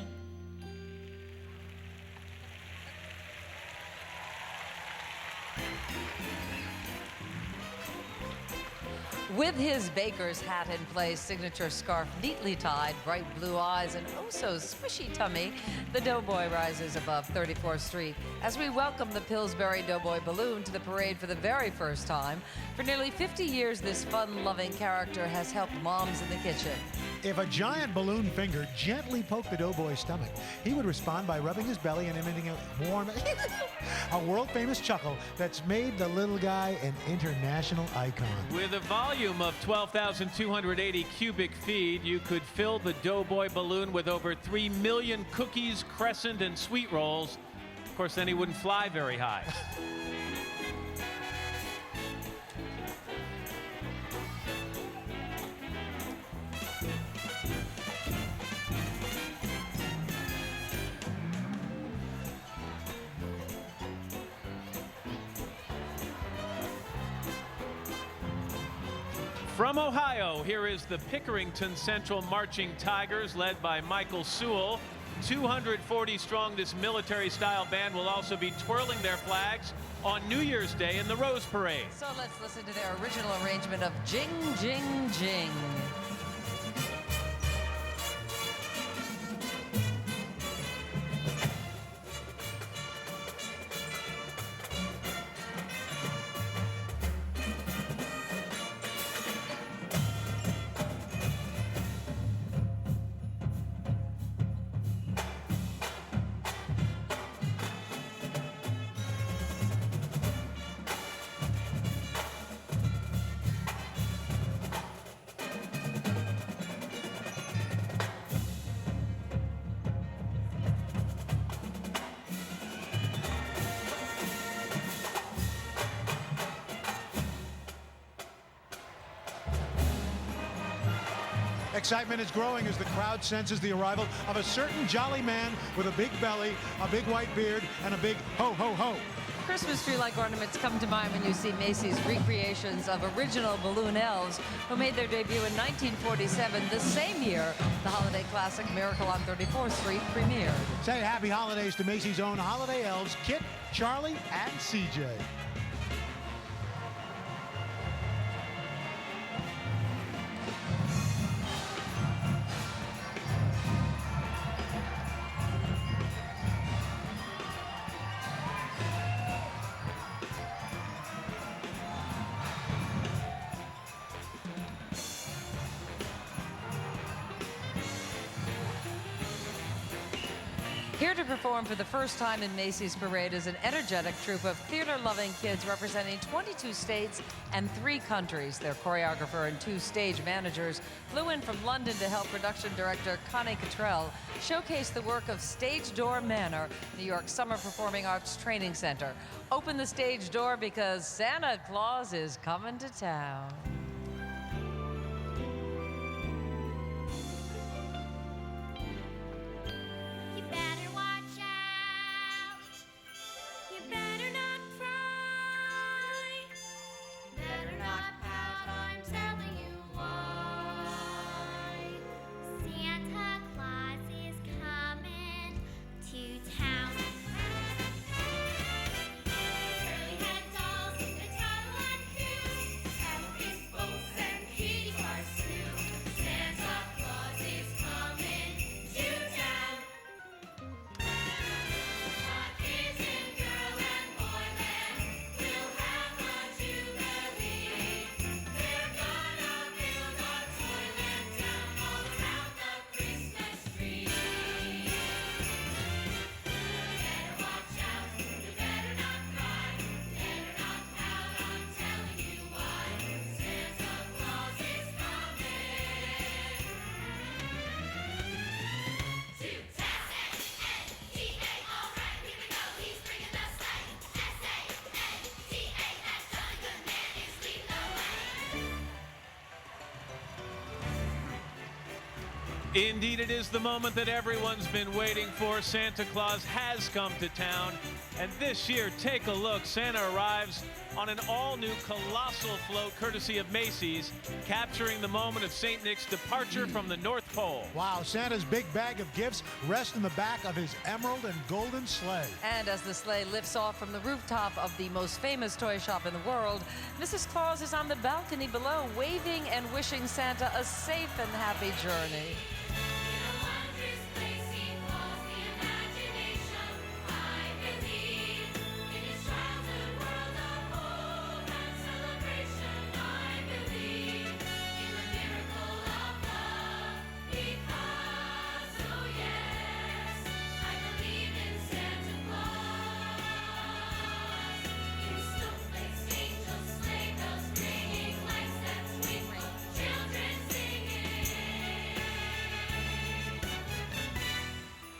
With his baker's hat in place, signature scarf neatly tied, bright blue eyes, and oh so squishy tummy, the Doughboy rises above 34th Street as we welcome the Pillsbury Doughboy balloon to the parade for the very first time. For nearly 50 years, this fun-loving character has helped moms in the kitchen. If a giant balloon finger gently poked the Doughboy's stomach, he would respond by rubbing his belly and emitting a warm, a world-famous chuckle that's made the little guy an international icon. With a volume of 12,280 cubic feet, you could fill the Doughboy balloon with over 3 million cookies, crescent, and sweet rolls. Of course, then he wouldn't fly very high. From Ohio, here is the Pickerington Central Marching Tigers, led by Michael Sewell. 240 strong, this military-style band will also be twirling their flags on New Year's Day in the Rose Parade. So let's listen to their original arrangement of Jing, Jing, Jing. Excitement is growing as the crowd senses the arrival of a certain jolly man with a big belly, a big white beard, and a big ho, ho, ho. Christmas tree-like ornaments come to mind when you see Macy's recreations of original balloon elves who made their debut in 1947, the same year the holiday classic Miracle on 34th Street premiered. Say happy holidays to Macy's own holiday elves, Kit, Charlie, and CJ. Here to perform for the first time in Macy's Parade is an energetic troupe of theater-loving kids representing 22 states and 3 countries. Their choreographer and 2 stage managers flew in from London to help production director Connie Cottrell showcase the work of Stage Door Manor, New York's Summer Performing Arts Training Center. Open the stage door because Santa Claus is coming to town. You better watch out. You better not cry. Better not pout, I'm telling you why. Santa Claus is coming to town. Curly head dolls, they toddle and coo. Elvis boats and kitty cars too. Santa Claus is coming to town. Kids in girl and boy band will have a jubilee. They're gonna build a toyland town all around the Christmas tree. Better watch out, you better not cry, better not pout, I'm telling you why. Santa Claus is coming to town. S-A-N-T-A, all right, here we go, he's bringing the sleigh. S-A-N-T-A, that jolly good man is leading the way. Indeed, it is the moment that everyone's been waiting for. Santa Claus has come to town. And this year, take a look. Santa arrives on an all-new colossal float courtesy of Macy's, capturing the moment of St. Nick's departure from the North Pole. Wow, Santa's big bag of gifts rests in the back of his emerald and golden sleigh. And as the sleigh lifts off from the rooftop of the most famous toy shop in the world, Mrs. Claus is on the balcony below, waving and wishing Santa a safe and happy journey. Wondrous place he calls the imagination. I believe in his childhood world of hope and celebration. I believe in the miracle of love. Because, oh yes, I believe in Santa Claus. In snowflakes, angels, sleigh bells ringing, lights that twinkle, children singing.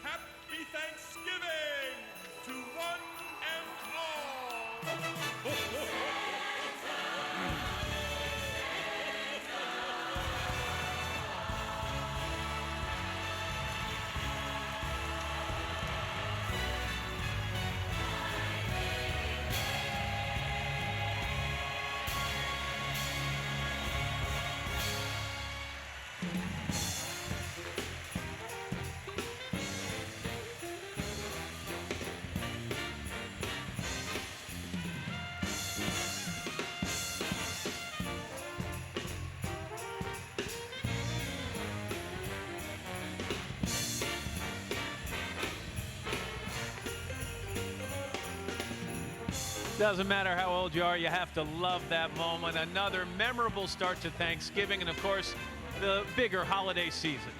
Happy Thanksgiving to one and all. Doesn't matter how old you are, you have to love that moment. Another memorable start to Thanksgiving and, of course, the bigger holiday season.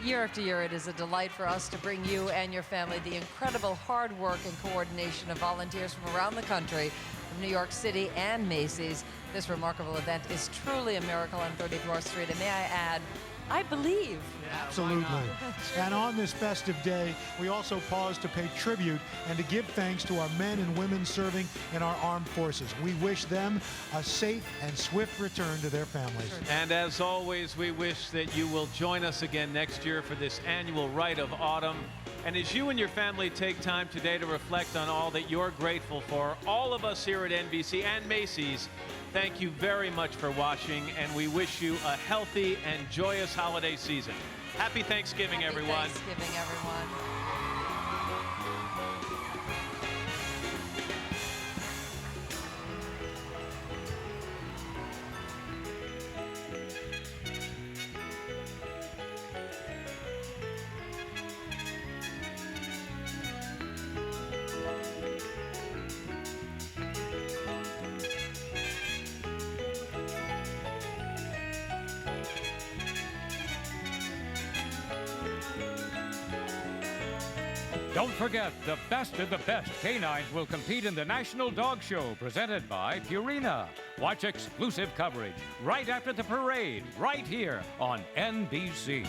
Year after year, it is a delight for us to bring you and your family the incredible hard work and coordination of volunteers from around the country, from New York City and Macy's. This remarkable event is truly a miracle on 34th Street, and may I add, I believe. Absolutely. And on this festive day, we also pause to pay tribute and to give thanks to our men and women serving in our armed forces. We wish them a safe and swift return to their families. And as always, we wish that you will join us again next year for this annual Rite of Autumn. And as you and your family take time today to reflect on all that you're grateful for, all of us here at NBC and Macy's, thank you very much for watching, and we wish you a healthy and joyous holiday season. Happy Thanksgiving, everyone. Happy Thanksgiving, everyone. Don't forget, the best of the best canines will compete in the National Dog Show presented by Purina. Watch exclusive coverage right after the parade, right here on NBC.